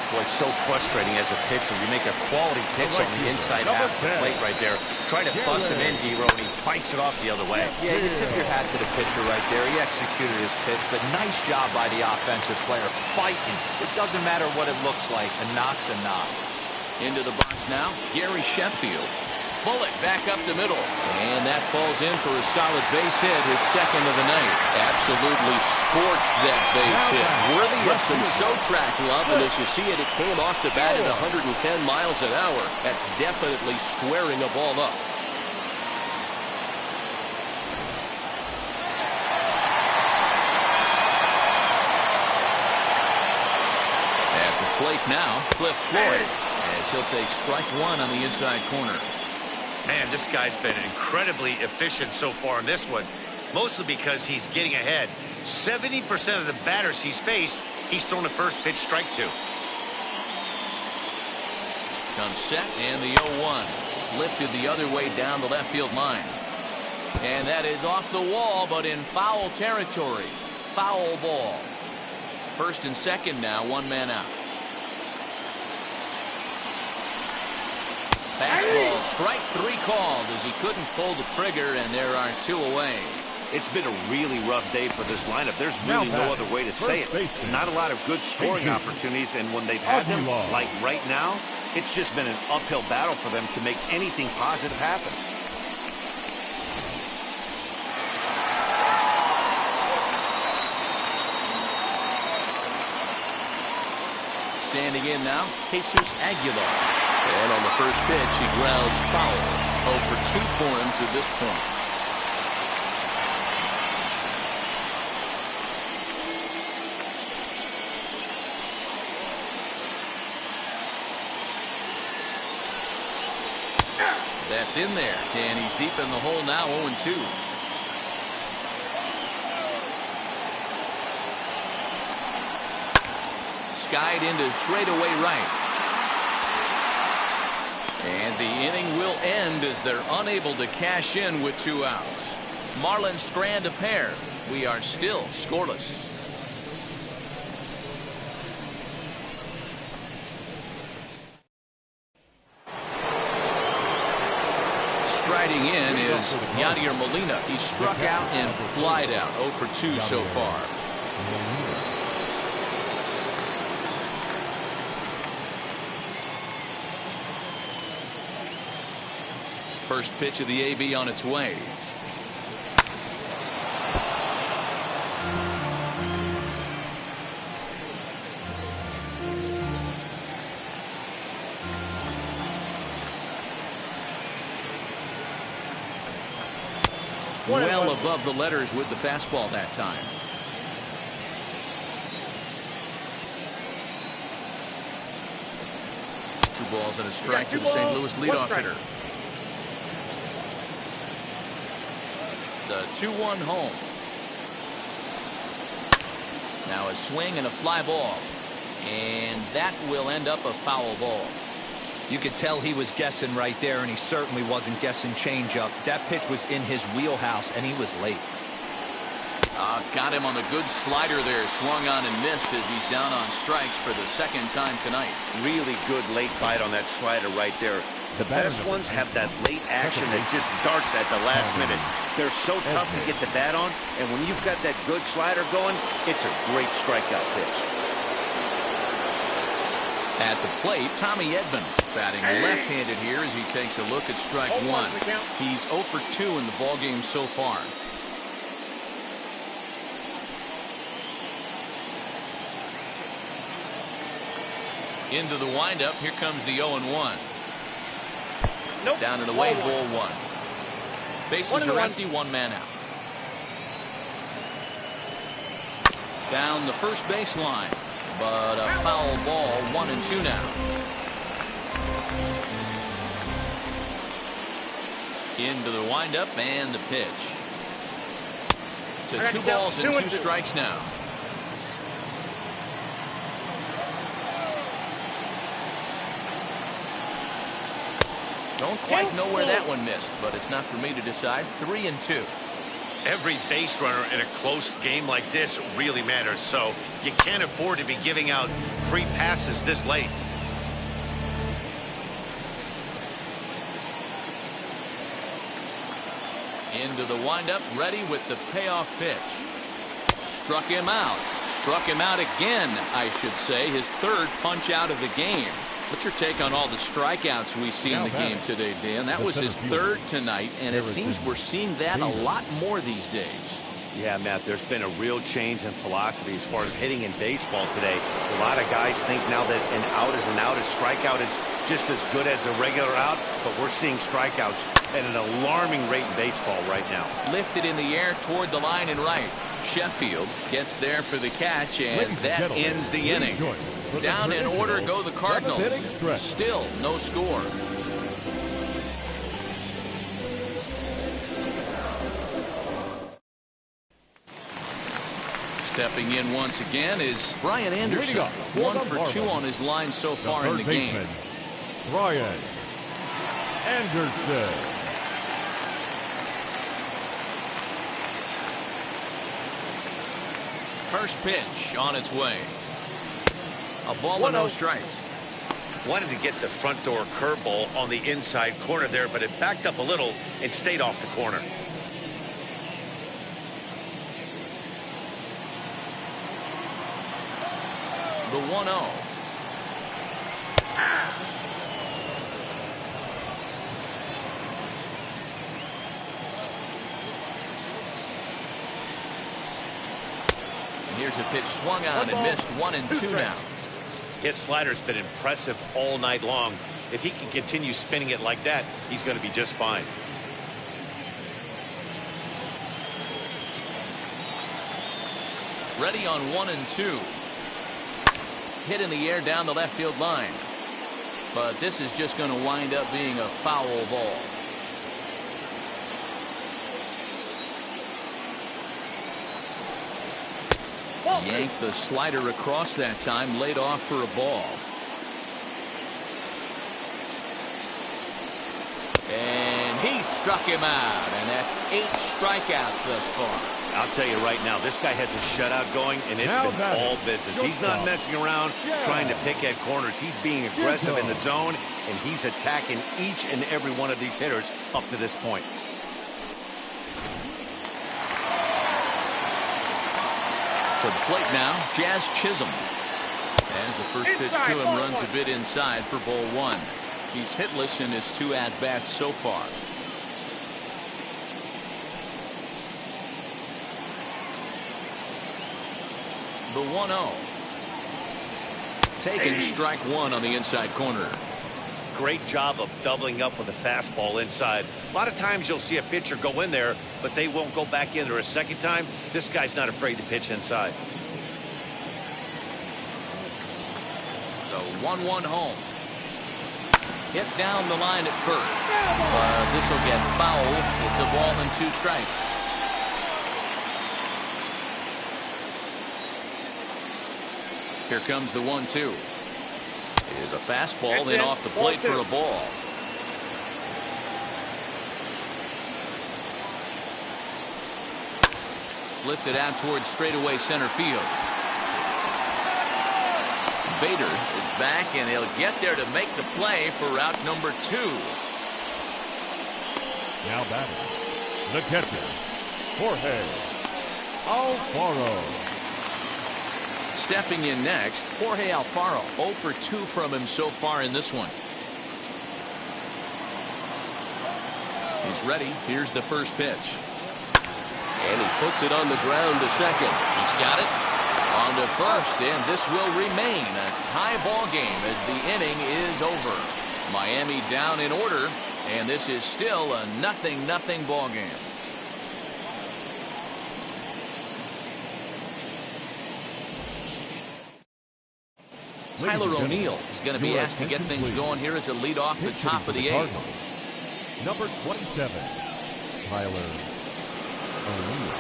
Boy, it's so frustrating as a pitcher. You make a quality pitch on the inside half of the plate right there. Try to bust him in, D-Row, and he fights it off the other way. Yeah, you tip your hat to the pitcher right there. He executed his pitch, but nice job by the offensive player fighting. It doesn't matter what it looks like. A knock's a knock. Into the box now, Gary Sheffield. Bullet back up the middle, and that falls in for a solid base hit, his second of the night. Absolutely scorched that base hit. Worthy of some show track love, and as you see it, it came off the bat at 110 miles an hour. That's definitely squaring a ball up. At the plate now, Cliff Floyd, as he'll take strike 1 on the inside corner. Man, this guy's been incredibly efficient so far in this one, mostly because he's getting ahead. 70% of the batters he's faced, he's thrown the first pitch strike to. Comes set, and the 0-1. Lifted the other way down the left field line. And that is off the wall, but in foul territory. Foul ball. First and second now, 1 man out. Fastball, strike 3 called as he couldn't pull the trigger, and there are 2 away. It's been a really rough day for this lineup. There's really no other way to say it. Not a lot of good scoring opportunities, and when they've had them, like right now, it's just been an uphill battle for them to make anything positive happen. Standing in now, Jesus Aguilar. And on the first pitch, he grounds foul. 0 for 2 for him to this point. That's in there, and he's deep in the hole now, 0-2. Skied into straightaway right. And the inning will end as they're unable to cash in with 2 outs. Marlins strand a pair. We are still scoreless. Striding in is Yadier Molina. He struck out and flied out. 0 for 2 so far. First pitch of the AB on its way. Well above the letters with the fastball that time. Two balls and a strike to the St. Louis leadoff hitter. The 2-1 home. Now a swing and a fly ball. And that will end up a foul ball. You could tell he was guessing right there, and he certainly wasn't guessing changeup. That pitch was in his wheelhouse, and he was late. Got him on the good slider there. Swung on and missed as he's down on strikes for the second time tonight. Really good late bite on that slider right there. The best ones have that late action that just darts at the last minute. They're so tough to get the bat on, and when you've got that good slider going, it's a great strikeout pitch. At the plate, Tommy Edman batting left-handed here as he takes a look at strike 1. He's 0 for 2 in the ballgame so far. Into the windup, here comes the 0-1. Nope. Down and away, ball 1. Bases are empty, 1 man out. Down the first baseline, but a foul ball, 1-2 now. Into the windup and the pitch. To 2 balls and 2 strikes now. Don't quite know where that one missed, but it's not for me to decide. 3-2. Every base runner in a close game like this really matters, so you can't afford to be giving out free passes this late. Into the windup, ready with the payoff pitch. Struck him out. Struck him out again, I should say. His 3rd punch out of the game. What's your take on all the strikeouts we see in the game today, Dan? That was his 3rd tonight, and it seems we're seeing that a lot more these days. Yeah, Matt, there's been a real change in philosophy as far as hitting in baseball today. A lot of guys think now that an out is an out, a strikeout is just as good as a regular out, but we're seeing strikeouts at an alarming rate in baseball right now. Lifted in the air toward the line and right. Sheffield gets there for the catch, and that ends the inning. Down in order go the Cardinals. Still no score. Stepping in once again is Brian Anderson. 1 for 2 on his line so far in the game. Brian Anderson. First pitch on its way. A ball with no strikes. Wanted to get the front door curveball on the inside corner there, but it backed up a little and stayed off the corner. The 1-0. And here's a pitch swung on and missed. 1-2 now. His slider's been impressive all night long. If he can continue spinning it like that, he's going to be just fine. Ready on 1-2. Hit in the air down the left field line. But this is just going to wind up being a foul ball. Yanked the slider across that time, laid off for a ball. And he struck him out, and that's 8 strikeouts thus far. I'll tell you right now, this guy has a shutout going, and it's been all business. He's not messing around trying to pick at corners. He's being aggressive in the zone, and he's attacking each and every one of these hitters up to this point. To the plate now, Jazz Chisholm. As the first pitch to him runs a bit inside for ball 1. He's hitless in his 2 at-bats so far. The 1-0. Taken strike 1 on the inside corner. Great job of doubling up with a fastball inside. A lot of times you'll see a pitcher go in there, but they won't go back in there a second time. This guy's not afraid to pitch inside. The 1-1 home. Hit down the line at first. This will get foul. It's a ball and 2 strikes. Here comes the 1-2. It is a fastball, then off the plate for a ball. Lifted out towards straightaway center field. Bader is back, and he'll get there to make the play for route number 2. Now batting, the catcher, Jorge Alfaro. Stepping in next, Jorge Alfaro. 0 for 2 from him so far in this one. He's ready. Here's the first pitch. And he puts it on the ground to second. He's got it. On to first, and this will remain a tie ball game as the inning is over. Miami down in order, and this is still a 0-0 ball game. Tyler O'Neill is going to be asked to get things going here as a lead off the top of the 8th. Number 27, Tyler O'Neill.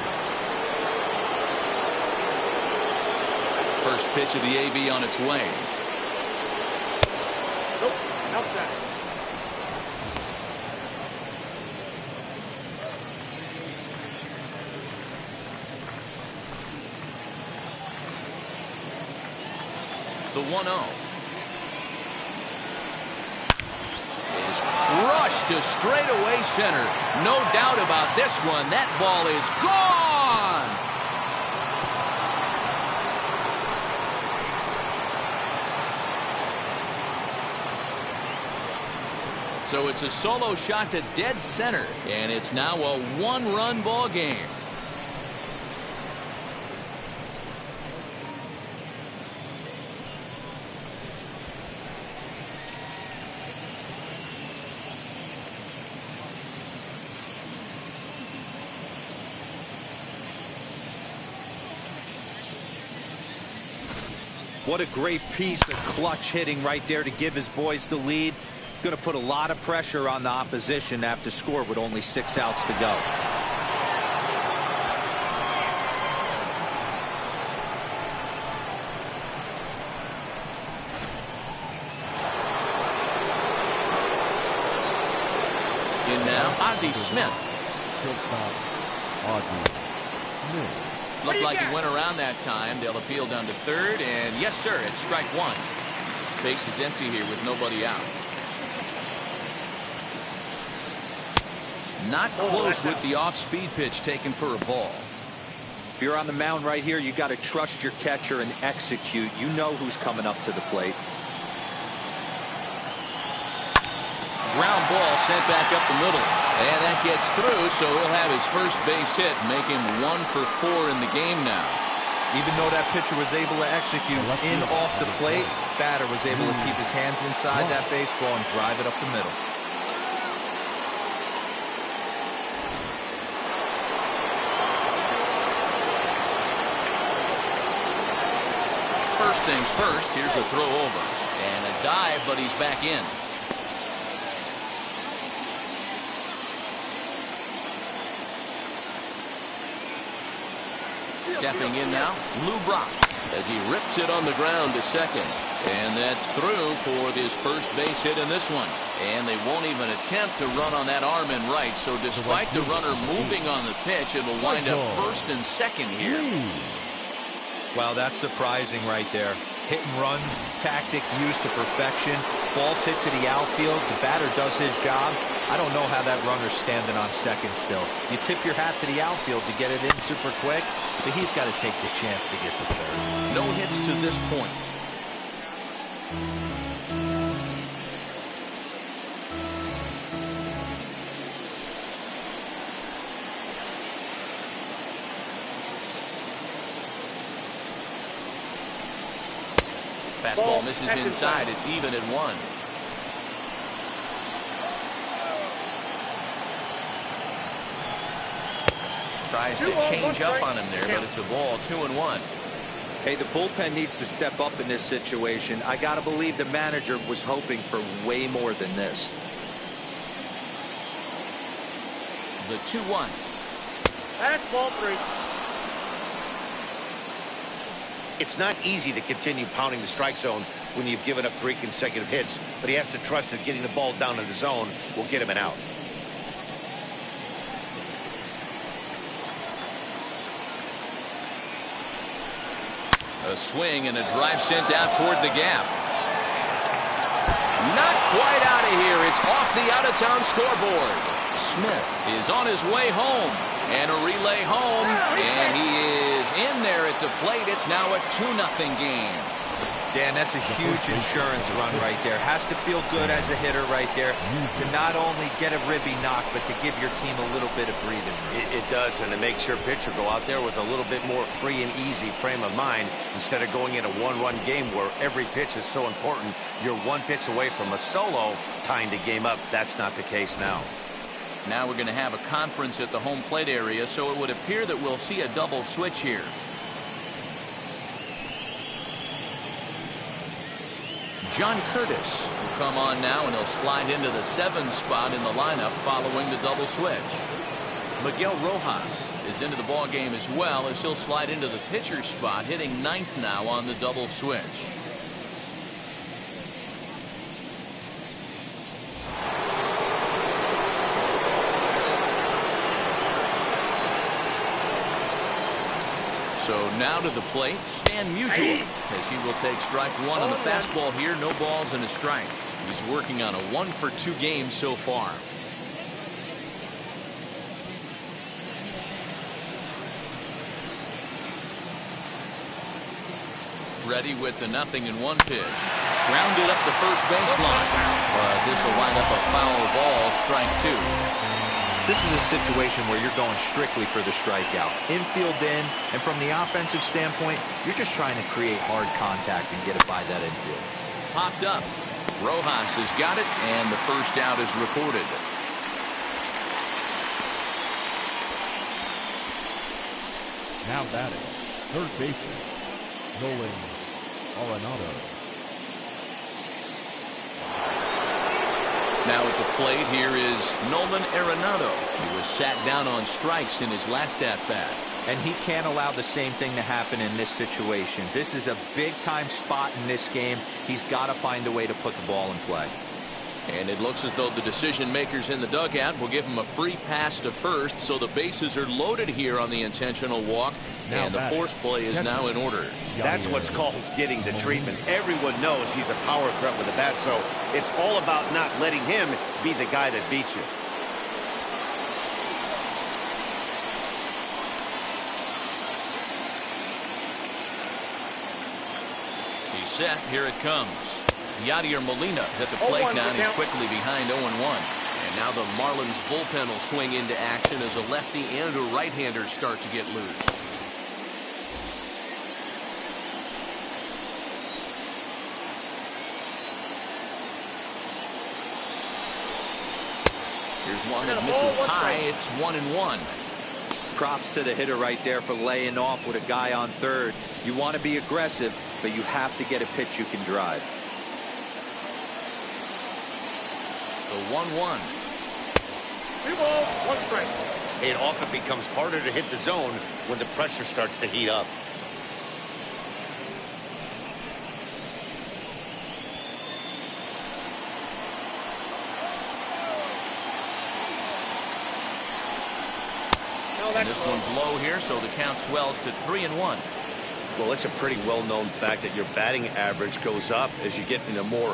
First pitch of the AB on its way. Nope, outside. The 1-0 is crushed to straightaway center. No doubt about this one. That ball is gone. So it's a solo shot to dead center, and it's now a 1-run ball game. What a great piece of clutch hitting right there to give his boys the lead. Going to put a lot of pressure on the opposition to have to score with only 6 outs to go. In now, Ozzie Smith. Shortstop, Ozzie Smith. Looked like he went around that time. They'll appeal down to third, and yes, sir, it's strike 1. Base is empty here with nobody out. Not close with the off-speed pitch taken for a ball. If you're on the mound right here, you got to trust your catcher and execute. You know who's coming up to the plate. Ground ball sent back up the middle, and that gets through, so he'll have his first base hit, make him 1 for 4 in the game now. Even though that pitcher was able to execute in off the plate, batter was able to keep his hands inside that baseball and drive it up the middle. First things first, here's a throw over, and a dive, but he's back in. Stepping in now, Lou Brock, as he rips it on the ground to second. And that's through for his first base hit in this one. And they won't even attempt to run on that arm in right. So despite the runner moving on the pitch, it will wind up first and second here. Wow, that's surprising right there. Hit and run tactic used to perfection. Ball's hit to the outfield. The batter does his job. I don't know how that runner's standing on second still. You tip your hat to the outfield to get it in super quick, but he's got to take the chance to get to third. No hits to this point. Fastball misses inside. It's even at 1. Tries to change up on him there, but it's a ball. 2-1. Hey, the bullpen needs to step up in this situation. I got to believe the manager was hoping for way more than this. The 2-1. That's ball 3. It's not easy to continue pounding the strike zone when you've given up 3 consecutive hits, but he has to trust that getting the ball down in the zone will get him an out. A swing and a drive sent out toward the gap. Not quite out of here. It's off the out-of-town scoreboard. Smith is on his way home. And a relay home. And he is in there at the plate. It's now a 2-0 game. Dan, that's a huge insurance run right there. Has to feel good as a hitter right there to not only get a ribby knock, but to give your team a little bit of breathing room. It does, and it makes your pitcher go out there with a little bit more free and easy frame of mind instead of going in a one-run game where every pitch is so important. You're 1 pitch away from a solo tying the game up. That's not the case now. Now we're going to have a conference at the home plate area, so it would appear that we'll see a double switch here. John Curtis will come on now, and he'll slide into the 7 spot in the lineup following the double switch. Miguel Rojas is into the ball game as well, as he'll slide into the pitcher spot, hitting 9th now on the double switch. So now to the plate, Stan Musial, as he will take strike 1 on the fastball here. No balls and a strike. He's working on a 1-for-2 game so far. Ready with the 0-1 pitch. Grounded up the first baseline. But this will wind up a foul ball, strike 2. This is a situation where you're going strictly for the strikeout. Infield in, and from the offensive standpoint, you're just trying to create hard contact and get it by that infield. Popped up. Rojas has got it, and the first out is recorded. Now batting, third baseman, Nolan Arenado. Now at the plate, here is Nolan Arenado. He was sat down on strikes in his last at-bat. And he can't allow the same thing to happen in this situation. This is a big-time spot in this game. He's got to find a way to put the ball in play. And it looks as though the decision makers in the dugout will give him a free pass to first, so the bases are loaded here on the intentional walk, and the force play is now in order. That's what's called getting the treatment. Everyone knows he's a power threat with a bat, so it's all about not letting him be the guy that beats you. He's set. Here it comes. Yadier Molina is at the plate now, and he's quickly behind 0-1. And now the Marlins bullpen will swing into action as a lefty and a right-hander start to get loose. Here's one that misses high. It's 1-1. Props to the hitter right there for laying off with a guy on third. You want to be aggressive, but you have to get a pitch you can drive. The 1-1. 3 balls, 1 strike. It often becomes harder to hit the zone when the pressure starts to heat up. And this one's low here, so the count swells to 3-1. Well, it's a pretty well-known fact that your batting average goes up as you get into more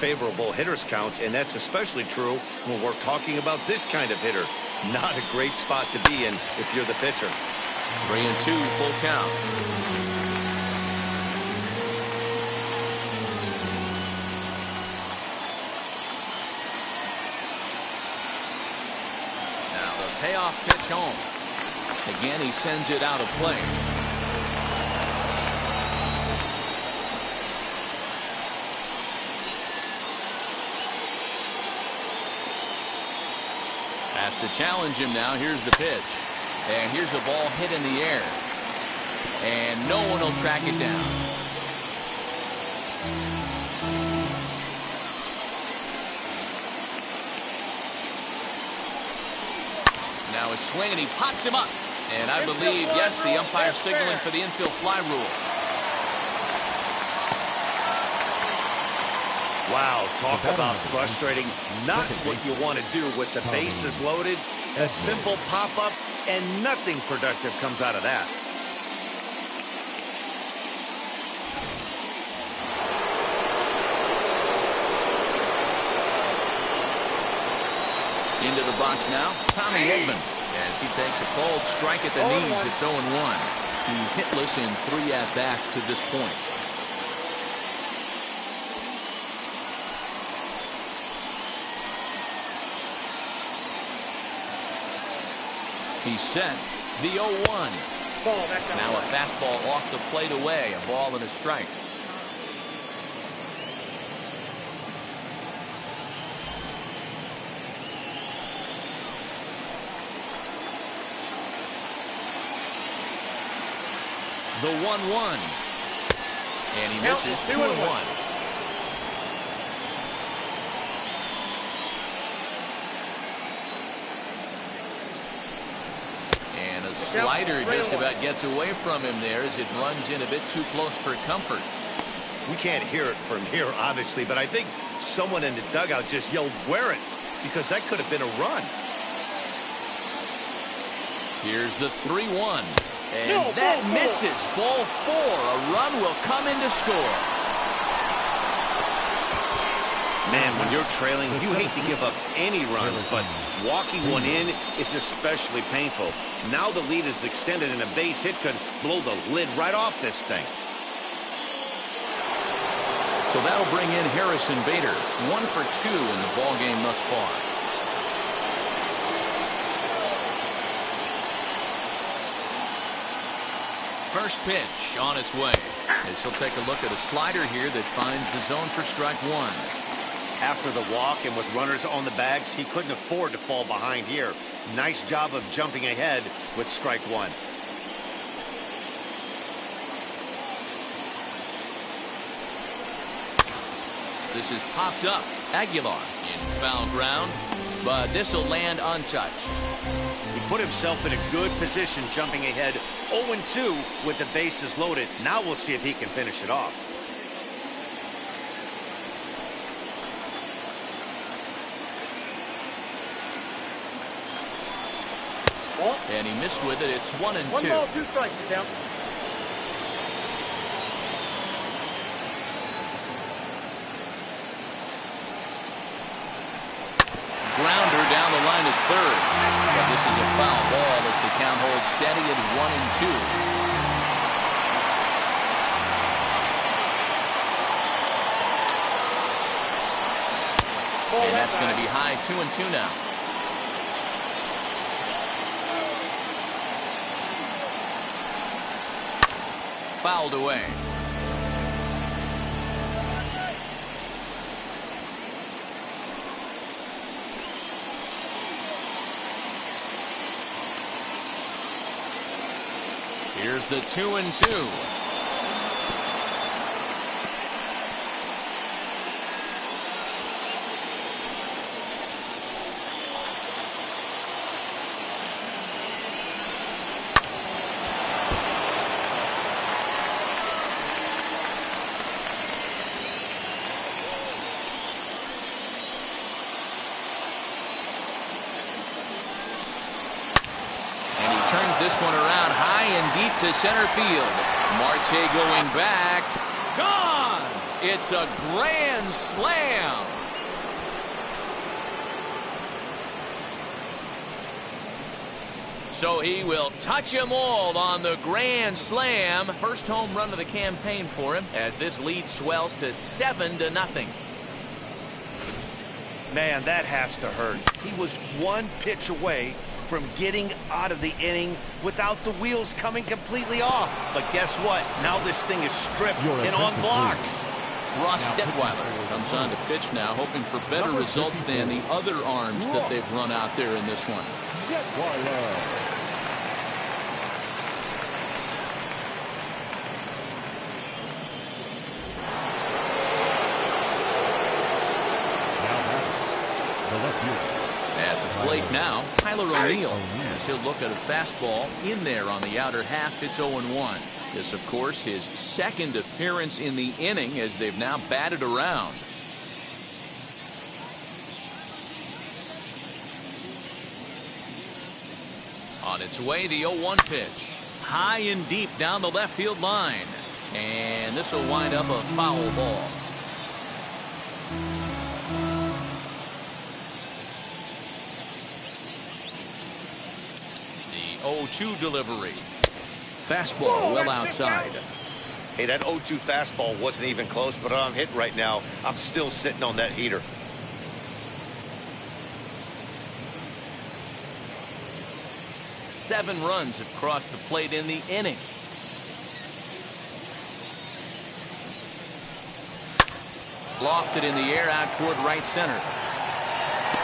favorable hitters counts, and that's especially true when we're talking about this kind of hitter. Not a great spot to be in if you're the pitcher. 3-2, full count. Now the payoff pitch home. Again, he sends it out of play. Has to challenge him now. Here's the pitch. And here's a ball hit in the air. And no one will track it down. Now a swing, and he pops him up. And I believe, yes, the umpire signaling for the infield fly rule. Wow, talk about frustrating. Not what you want to do with the bases loaded. A simple pop-up, and nothing productive comes out of that. Into the box now, Tommy Edman. As he takes a cold strike at the knees, it's 0-1. He's hitless in 3 at-bats to this point. He's set. The 0-1. Now a fastball off the plate away. A ball and a strike. The 1-1. And he misses. 2-1. And a slider just about gets away from him there as it runs in a bit too close for comfort. We can't hear it from here, obviously, but I think someone in the dugout just yelled, "Wear it," because that could have been a run. Here's the 3-1. And that misses. Ball 4. A run will come in to score. Man, when you're trailing, you hate to give up any runs, but walking one in is especially painful. Now the lead is extended, and a base hit could blow the lid right off this thing. So that'll bring in Harrison Bader. 1 for 2 in the ballgame thus far. First pitch on its way. As he'll take a look at a slider here that finds the zone for strike 1. After the walk and with runners on the bags, he couldn't afford to fall behind here. Nice job of jumping ahead with strike 1. This is popped up. Aguilar in foul ground, but this will land untouched. He put himself in a good position jumping ahead 0-2 with the bases loaded. Now we'll see if he can finish it off. And he missed with it. It's 1-2. 1 ball, 2 strikes, count. Grounder down the line at third. But this is a foul ball as the count holds steady at 1-2. And that's going to be high. 2-2 now. Fouled away. Here's the 2-2. this one around high and deep to center field. Marte going back. Gone! It's a grand slam. So he will touch them all on the grand slam. First home run of the campaign for him as this lead swells to 7-0. Man, that has to hurt. He was one pitch away from getting out of the inning without the wheels coming completely off. But guess what? Now this thing is stripped and on blocks. Ross Detweiler comes on to pitch now, hoping for better results than the other arms that they've run out there in this one. At the plate now, Tyler O'Neill, as he'll look at a fastball in there on the outer half. It's 0-1. This, of course, his second appearance in the inning as they've now batted around. On its way, the 0-1 pitch. High and deep down the left field line. And this will wind up a foul ball. The 0-2 delivery. Fastball well outside. Hey, that 0-2 fastball wasn't even close, but I'm hit right now. I'm still sitting on that heater. Seven runs have crossed the plate in the inning. Lofted in the air out toward right center.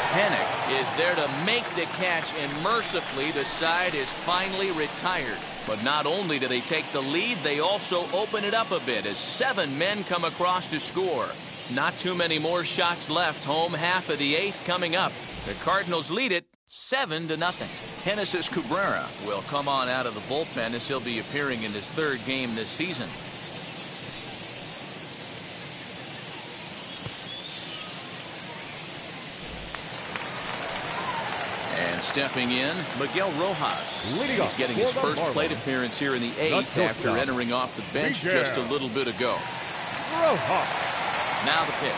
Hennick is there to make the catch, and mercifully the side is finally retired. But not only do they take the lead, they also open it up a bit as 7 men come across to score. Not too many more shots left. Home half of the 8th coming up. The Cardinals lead it 7-0. Genesis Cabrera will come on out of the bullpen as he'll be appearing in his 3rd game this season. And stepping in, Miguel Rojas. He's getting his first plate appearance here in the 8th after entering off the bench just a little bit ago. Now the pitch.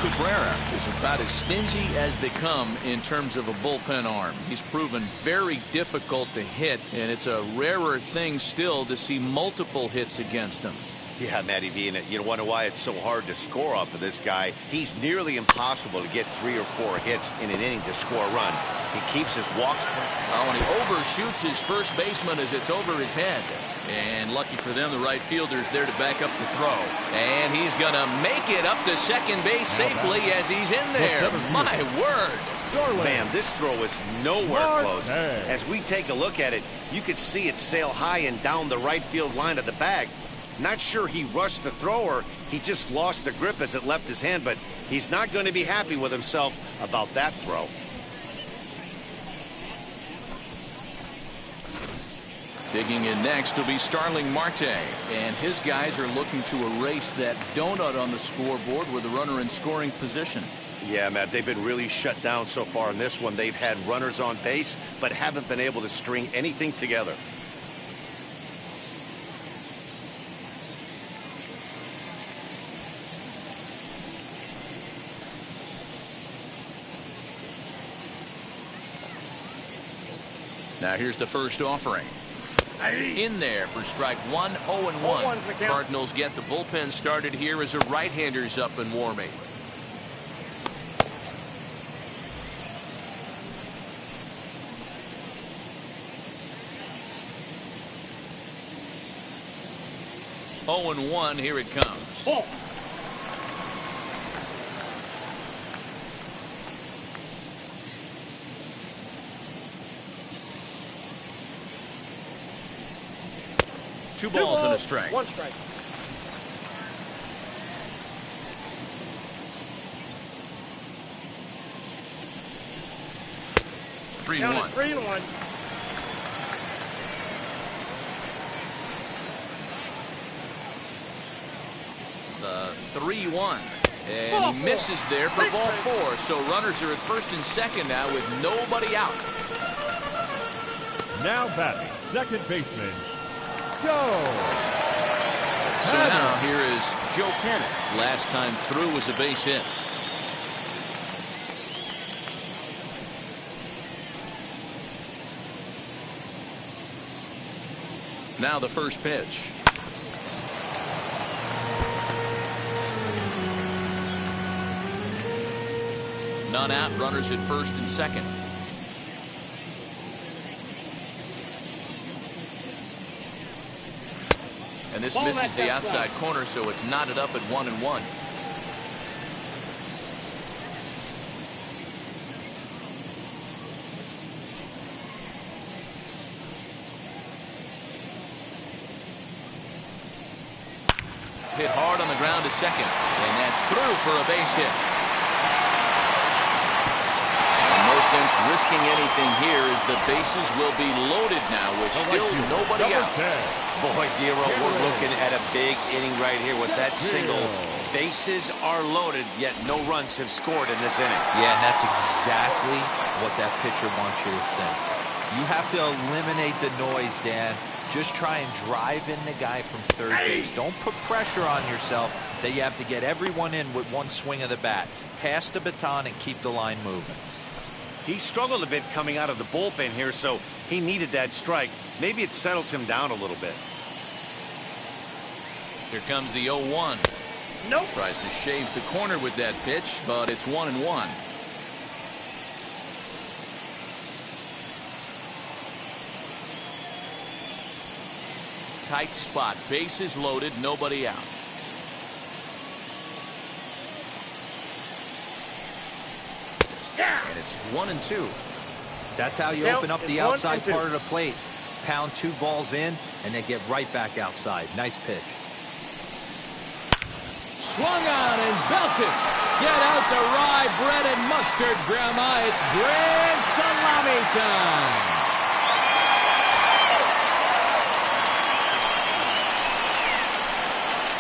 Cabrera is about as stingy as they come in terms of a bullpen arm. He's proven very difficult to hit, and it's a rarer thing still to see multiple hits against him. Yeah, Matty V, and you wonder why it's so hard to score off of this guy. He's nearly impossible to get 3 or 4 hits in an inning to score a run. He keeps his walks. Oh, and he overshoots his first baseman as it's over his head. And lucky for them, the right fielder's there to back up the throw. And he's going to make it up to second base safely as he's in there. My word. Man, this throw is nowhere close. As we take a look at it, you could see it sail high and down the right field line of the bag. Not sure he rushed the thrower. He just lost the grip as it left his hand, but he's not going to be happy with himself about that throw. Digging in next will be Starling Marte, and his guys are looking to erase that donut on the scoreboard with a runner in scoring position. Yeah, Matt, they've been really shut down so far in this one. They've had runners on base, but haven't been able to string anything together. Now here's the first offering. In there for strike 1, 0-1. Cardinals get the bullpen started here as a right-hander's up and warming. Oh and 1, here it comes. 2 balls and a strike. 1 strike. Down 3-1. 3-1. The 3-1. And he misses there for ball 4. So runners are at first and second now with nobody out. Now batting, second baseman, Joe. So now here is Joe Pennant. Last time through was a base hit. Now the first pitch. None out, runners at first and second. And this misses the outside corner, so it's knotted up at 1-1. Hit hard on the ground to second, and that's through for a base hit. No sense risking anything here as the bases will be loaded now with still nobody out. Boy, Dero, we're looking at a big inning right here with that single. Bases are loaded, yet no runs have scored in this inning. Yeah, and that's exactly what that pitcher wants you to think. You have to eliminate the noise, Dan. Just try and drive in the guy from third base. Don't put pressure on yourself that you have to get everyone in with one swing of the bat. Pass the baton and keep the line moving. He struggled a bit coming out of the bullpen here, so he needed that strike. Maybe it settles him down a little bit. Here comes the 0-1. Nope. Tries to shave the corner with that pitch, but it's 1-1. Tight spot, bases loaded, nobody out. And it's 1-2. That's how you open up the outside part of the plate. Pound 2 balls in and then get right back outside. Nice pitch. Swung on and belted. Get out the rye bread and mustard, Grandma. It's grand salami time.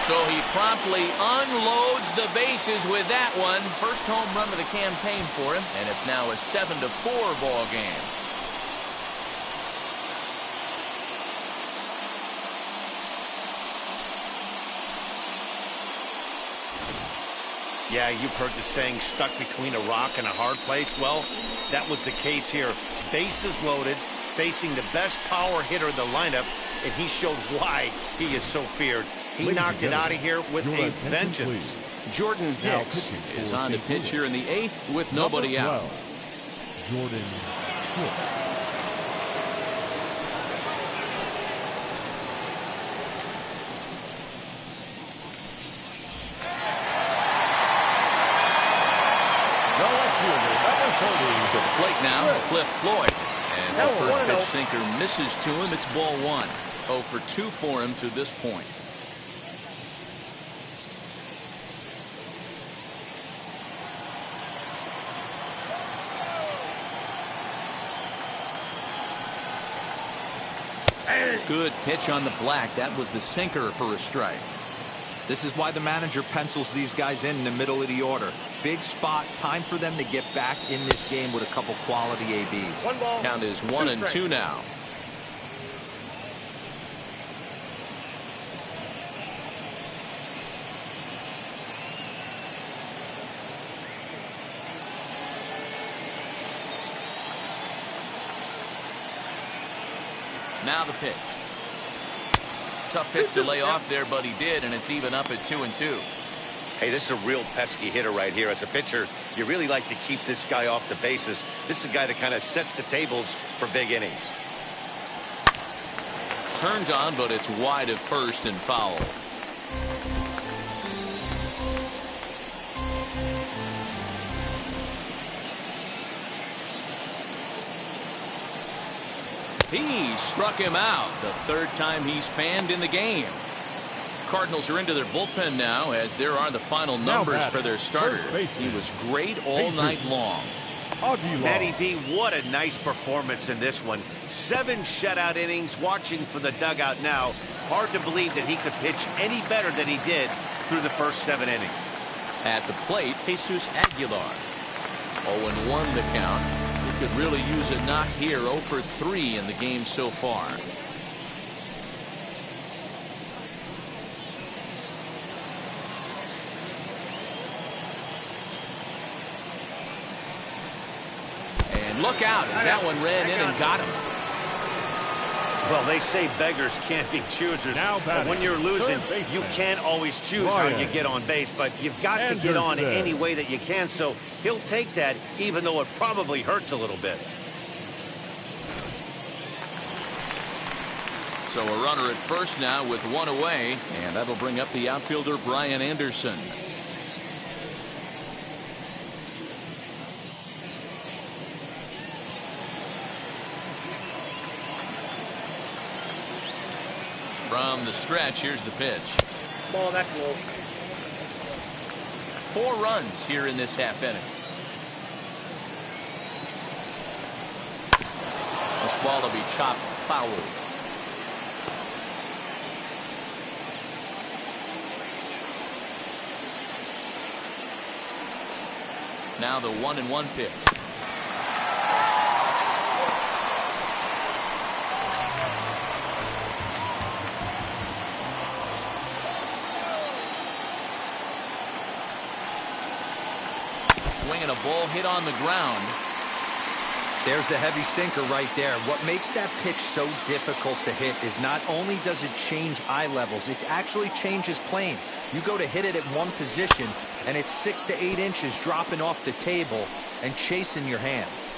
So he promptly unloads the bases with that one. First home run of the campaign for him, and it's now a 7-4 ball game. Yeah, you've heard the saying, stuck between a rock and a hard place. Well, that was the case here. Bases loaded, facing the best power hitter in the lineup, and he showed why he is so feared. He knocked it out of here with a vengeance. Jordan Hicks is on to pitch here in the 8th with nobody out. Jordan Hicks. To the plate now, Cliff Floyd. As the first pitch sinker misses to him, it's ball 1. 0 for 2 for him to this point. Good pitch on the black. That was the sinker for a strike. This is why the manager pencils these guys in the middle of the order. Big spot, time for them to get back in this game with a couple quality ABs. Count is 1-2 now. Now the pitch. Tough pitch to lay off there, but he did, and it's even up at 2-2. Hey, this is a real pesky hitter right here. As a pitcher, you really like to keep this guy off the bases. This is a guy that kind of sets the tables for big innings. Turned on, but it's wide of first and foul. He struck him out the 3rd time he's fanned in the game. Cardinals are into their bullpen now, as there are the final numbers for their starter. He was great all night long. Matty V, what a nice performance in this one. 7 shutout innings. Watching for the dugout now. Hard to believe that he could pitch any better than he did through the first 7 innings. At the plate, Jesus Aguilar. 0-1 the count. He could really use a knock here. 0 for 3 in the game so far. And look out as that one ran in and got him. Well, they say beggars can't be choosers, but when you're losing, you can't always choose how you get on base, but you've got to get on any way that you can, so he'll take that, even though it probably hurts a little bit. So a runner at first now with 1 away, and that'll bring up the outfielder Brian Anderson. From the stretch, here's the pitch. Ball, that's low. 4 runs here in this half inning. This ball will be chopped foul. Now the 1-1 pitch. Swinging a ball hit on the ground. There's the heavy sinker right there. What makes that pitch so difficult to hit is not only does it change eye levels, it actually changes plane. You go to hit it at one position, and it's 6 to 8 inches dropping off the table and chasing your hands.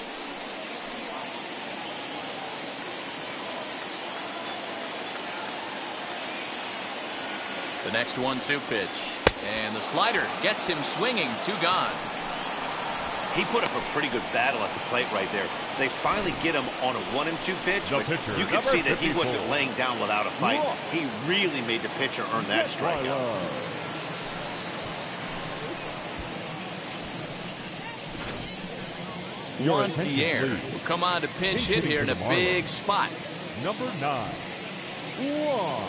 The next 1-2 pitch. And the slider gets him swinging. 2 gone. He put up a pretty good battle at the plate right there. They finally get him on a 1-2 pitch, but you can see that he wasn't laying down without a fight. He really made the pitcher earn that strikeout. Juan Pierre will come on to pinch hit here in a big spot. Number 9, Juan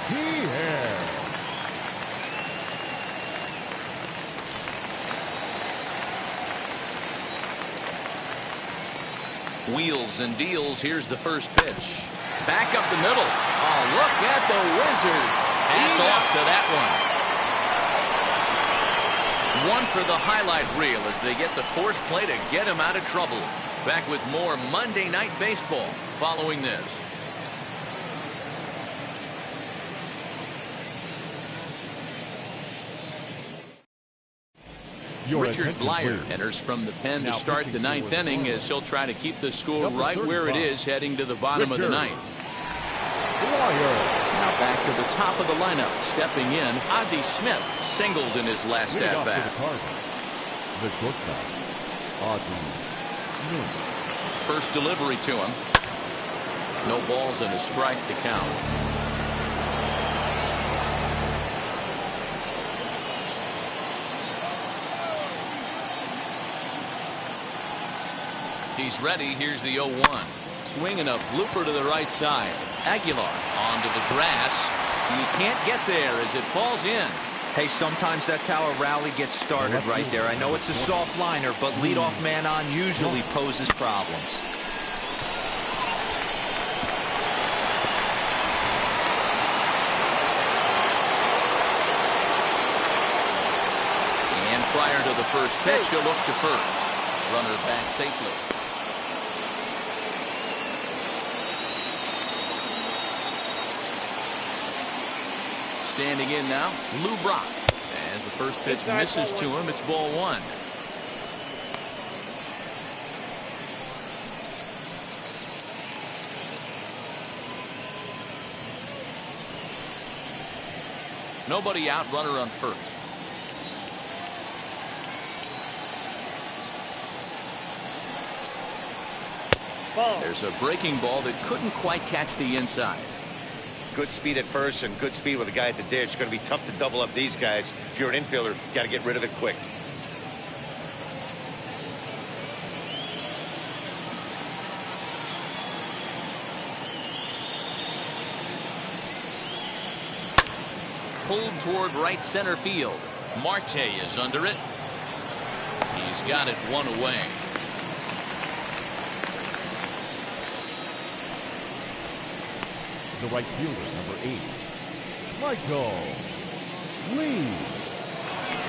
Pierre. Wheels and deals. Here's the first pitch. Back up the middle. Oh, look at the Wizard. Hats off to that one. One for the highlight reel as they get the force play to get him out of trouble. Back with more Monday Night Baseball following this. Richard Blyer enters from the pen to start the 9th inning as he'll try to keep the score right where it is heading to the bottom of the 9th. Now back to the top of the lineup. Stepping in, Ozzie Smith singled in his last at-bat. The shortstop, Ozzie Smith. First delivery to him. No balls and a strike to count. He's ready. Here's the 0-1. Swinging a blooper to the right side. Aguilar onto the grass. He can't get there as it falls in. Hey, sometimes that's how a rally gets started right there. I know it's a soft liner, but leadoff man on usually poses problems. And prior to the first pitch, he'll look to first. Runner back safely. Standing in now, Lou Brock. As the first pitch misses to him, it's ball 1. Nobody out, runner on first. There's a breaking ball that couldn't quite catch the inside. Good speed at first and good speed with a guy at the dish. Going to be tough to double up these guys. If you're an infielder, got to get rid of it quick. Pulled toward right center field. Marte is under it. He's got it one away. The right fielder, number 8, Michael Lee.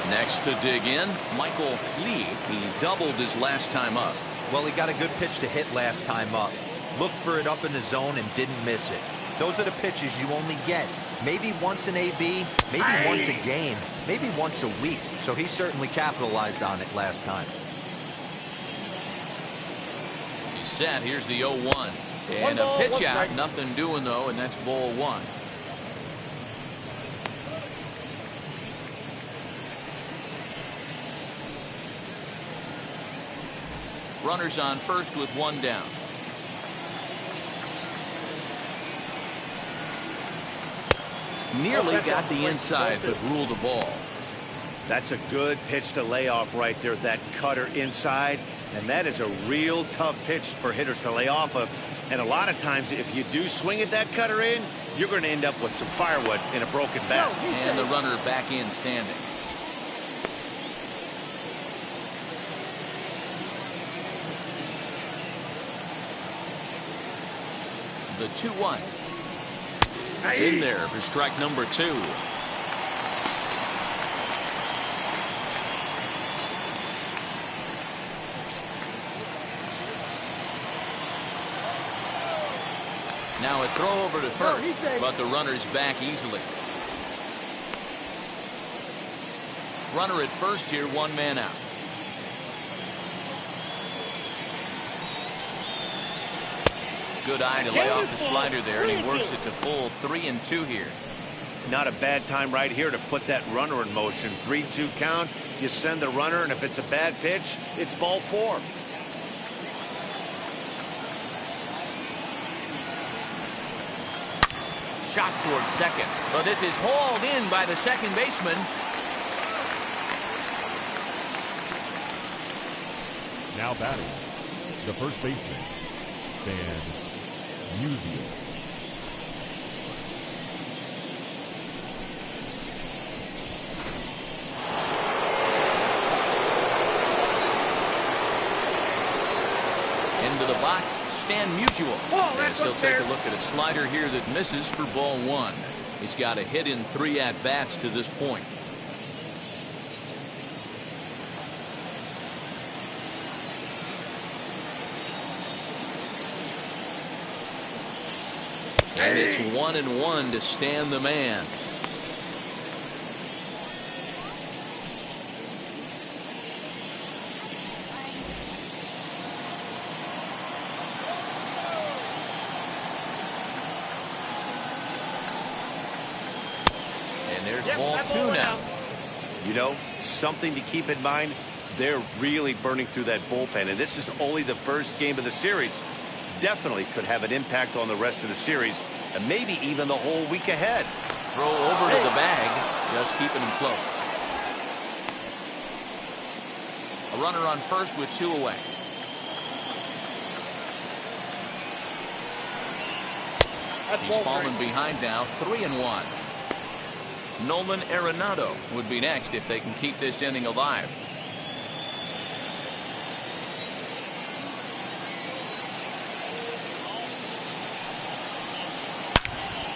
Next to dig in, Michael Lee. He doubled his last time up. Well, he got a good pitch to hit last time up. Looked for it up in the zone and didn't miss it. Those are the pitches you only get. Maybe once an AB, maybe once a game, maybe once a week. So he certainly capitalized on it last time. He's set. Here's the 0-1. And a pitch out. Nothing doing, though, and that's ball 1. Runners on first with 1 down. Nearly got the inside, but ruled the ball. That's a good pitch to lay off right there, that cutter inside. And that is a real tough pitch for hitters to lay off of. And a lot of times, if you do swing at that cutter in, you're going to end up with some firewood in a broken bat. And the runner back in standing. The 2-1. It's in there for strike number 2. Now a throw over to first, but the runner's back easily. Runner at first here, 1 man out. Good eye to lay off the slider there, and he works it to full 3-2 here. Not a bad time right here to put that runner in motion. 3-2 count. You send the runner, and if it's a bad pitch, it's ball 4. Shot towards second. But this is hauled in by the second baseman. Now batting, the first baseman, Stan Musial. Into the box, Stan Musial. Yes, he'll take a look at a slider here that misses for ball 1. He's got a hit in 3 at-bats to this point. And it's 1-1 to Stan the man. And there's ball 2 now. You know, something to keep in mind, they're really burning through that bullpen, and this is only the first game of the series. Definitely could have an impact on the rest of the series and maybe even the whole week ahead. Throw over to the bag, just keeping him close. A runner on first with 2 away. He's fallen behind now, 3-1. Nolan Arenado would be next if they can keep this inning alive.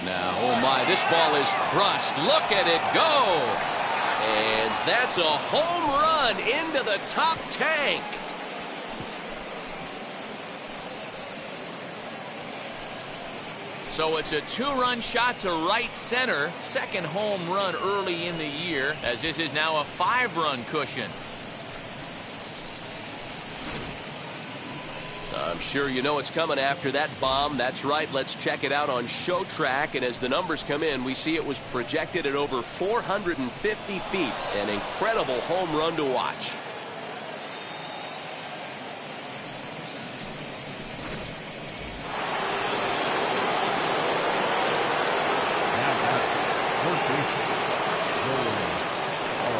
Now, oh my, this ball is crushed. Look at it go. And that's a home run into the top tank. So it's a 2-run shot to right center. Second home run early in the year, as this is now a 5-run cushion. I'm sure you know it's coming after that bomb. That's right. Let's check it out on Show Track. And as the numbers come in, we see it was projected at over 450 feet. An incredible home run to watch.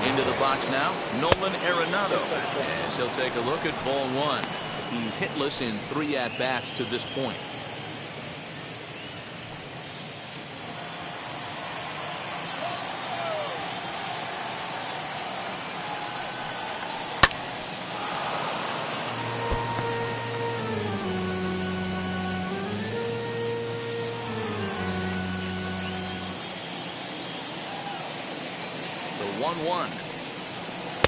Into the box now, Nolan Arenado. As he'll take a look at ball 1. He's hitless in 3 at-bats to this point. 1-1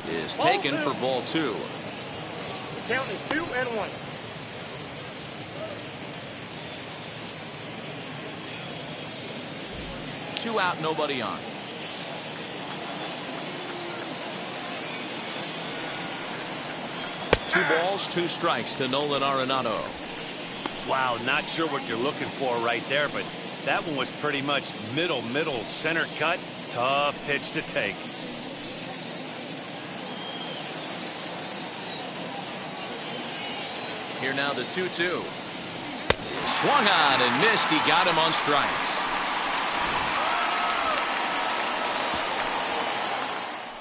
is taken for ball 2. The count is 2-1. Two out, nobody on. Two balls, two strikes to Nolan Arenado. Wow, not sure what you're looking for right there, but that one was pretty much middle center cut. Tough pitch to take. Here now the 2-2. Swung on and missed. He got him on strikes.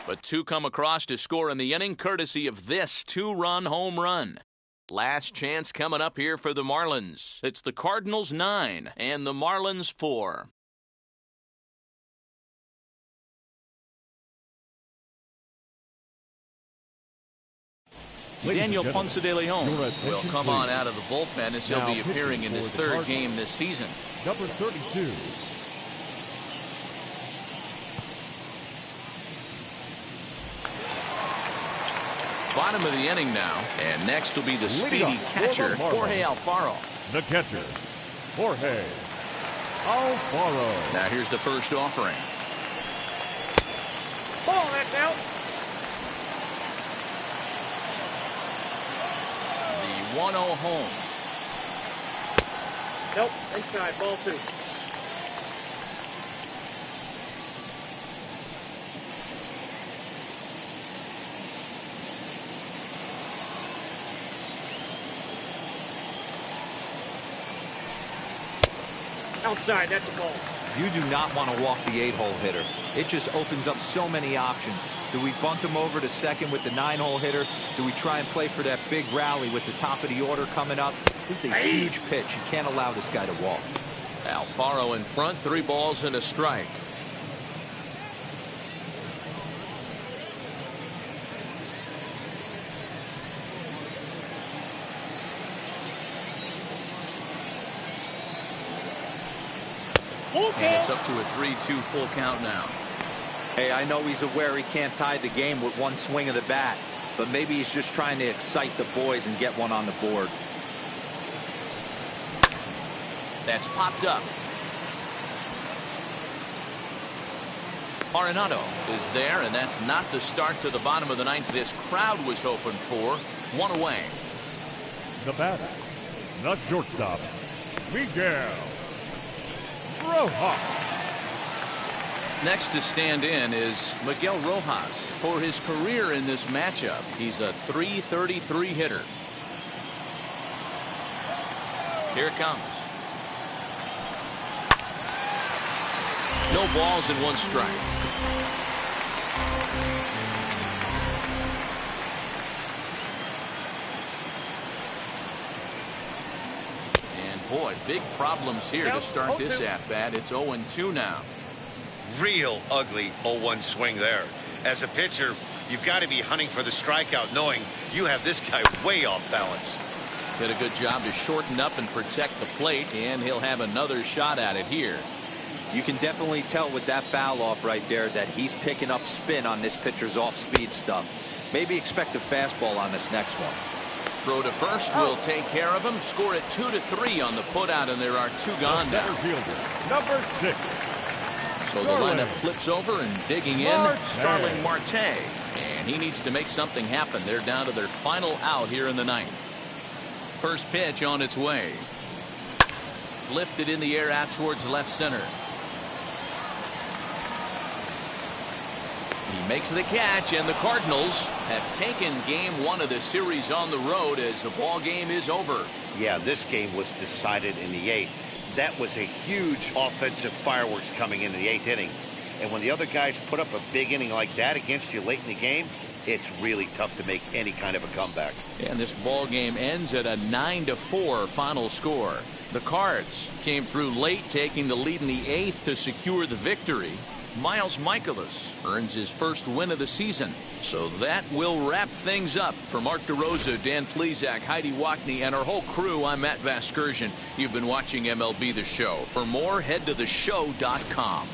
But two come across to score in the inning, courtesy of this two-run home run. Last chance coming up here for the Marlins. It's the Cardinals 9 and the Marlins 4. Daniel Ponce de Leon will come on out of the bullpen as he'll be appearing in his third game this season. Number 32. Bottom of the inning now, and next will be the speedy catcher, Jorge Alfaro. The catcher, Jorge Alfaro. Now here's the first offering. Ball, that's out. The 1-0 home. Nope, inside, ball 2. Outside, that's a ball. You do not want to walk the 8-hole hitter. It just opens up so many options. Do we bunt him over to second with the 9-hole hitter? Do we try and play for that big rally with the top of the order coming up? This is a huge pitch. You can't allow this guy to walk. Alfaro in front, 3 balls and a strike. And it's up to a 3-2 full count now. Hey, I know he's aware he can't tie the game with one swing of the bat, but maybe he's just trying to excite the boys and get one on the board. That's popped up. Arenado is there, and that's not the start to the bottom of the ninth this crowd was hoping for. 1 away. The batter, the shortstop, Miguel Rojas. Next to stand in is Miguel Rojas. For his career in this matchup, he's a .333 hitter. Here it comes. No balls and 1 strike. And boy, big problems here to start this at-bat. It's 0-2 now. Real ugly 0-1 swing there. As a pitcher, you've got to be hunting for the strikeout, knowing you have this guy way off balance. Did a good job to shorten up and protect the plate, and he'll have another shot at it here. You can definitely tell with that foul off right there that he's picking up spin on this pitcher's off-speed stuff. Maybe expect a fastball on this next one. Throw to first will take care of him. Score it 2-3 on the putout, and there are 2 gone now. Center fielder, number 6. So the lineup flips over, and digging in, Starling Marte. And he needs to make something happen. They're down to their final out here in the ninth. First pitch on its way. Lifted in the air out towards left center. He makes the catch, and the Cardinals have taken game 1 of the series on the road as the ball game is over. Yeah, this game was decided in the 8th. That was a huge offensive fireworks coming into the 8th inning. And when the other guys put up a big inning like that against you late in the game, it's really tough to make any kind of a comeback. And this ball game ends at a 9-4 final score. The Cards came through late, taking the lead in the 8th to secure the victory. Miles Michaelis earns his first win of the season. So that will wrap things up. For Mark DeRosa, Dan Plesac, Heidi Wackney, and our whole crew, I'm Matt Vasgersian. You've been watching MLB The Show. For more, head to theshow.com.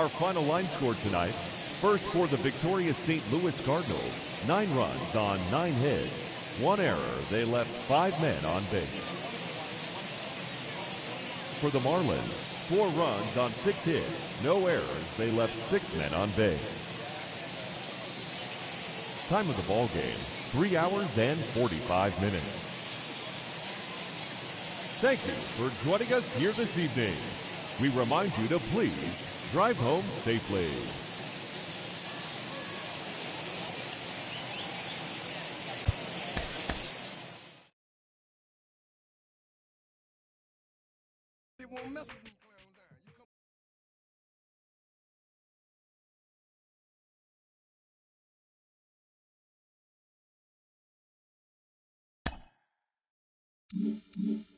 Our final line score tonight. First for the victorious St. Louis Cardinals, 9 runs on 9 hits. 1 error. They left 5 men on base. For the Marlins, 4 runs on 6 hits. No errors. They left 6 men on base. Time of the ball game, 3 hours and 45 minutes. Thank you for joining us here this evening. We remind you to please drive home safely. Mm-hmm.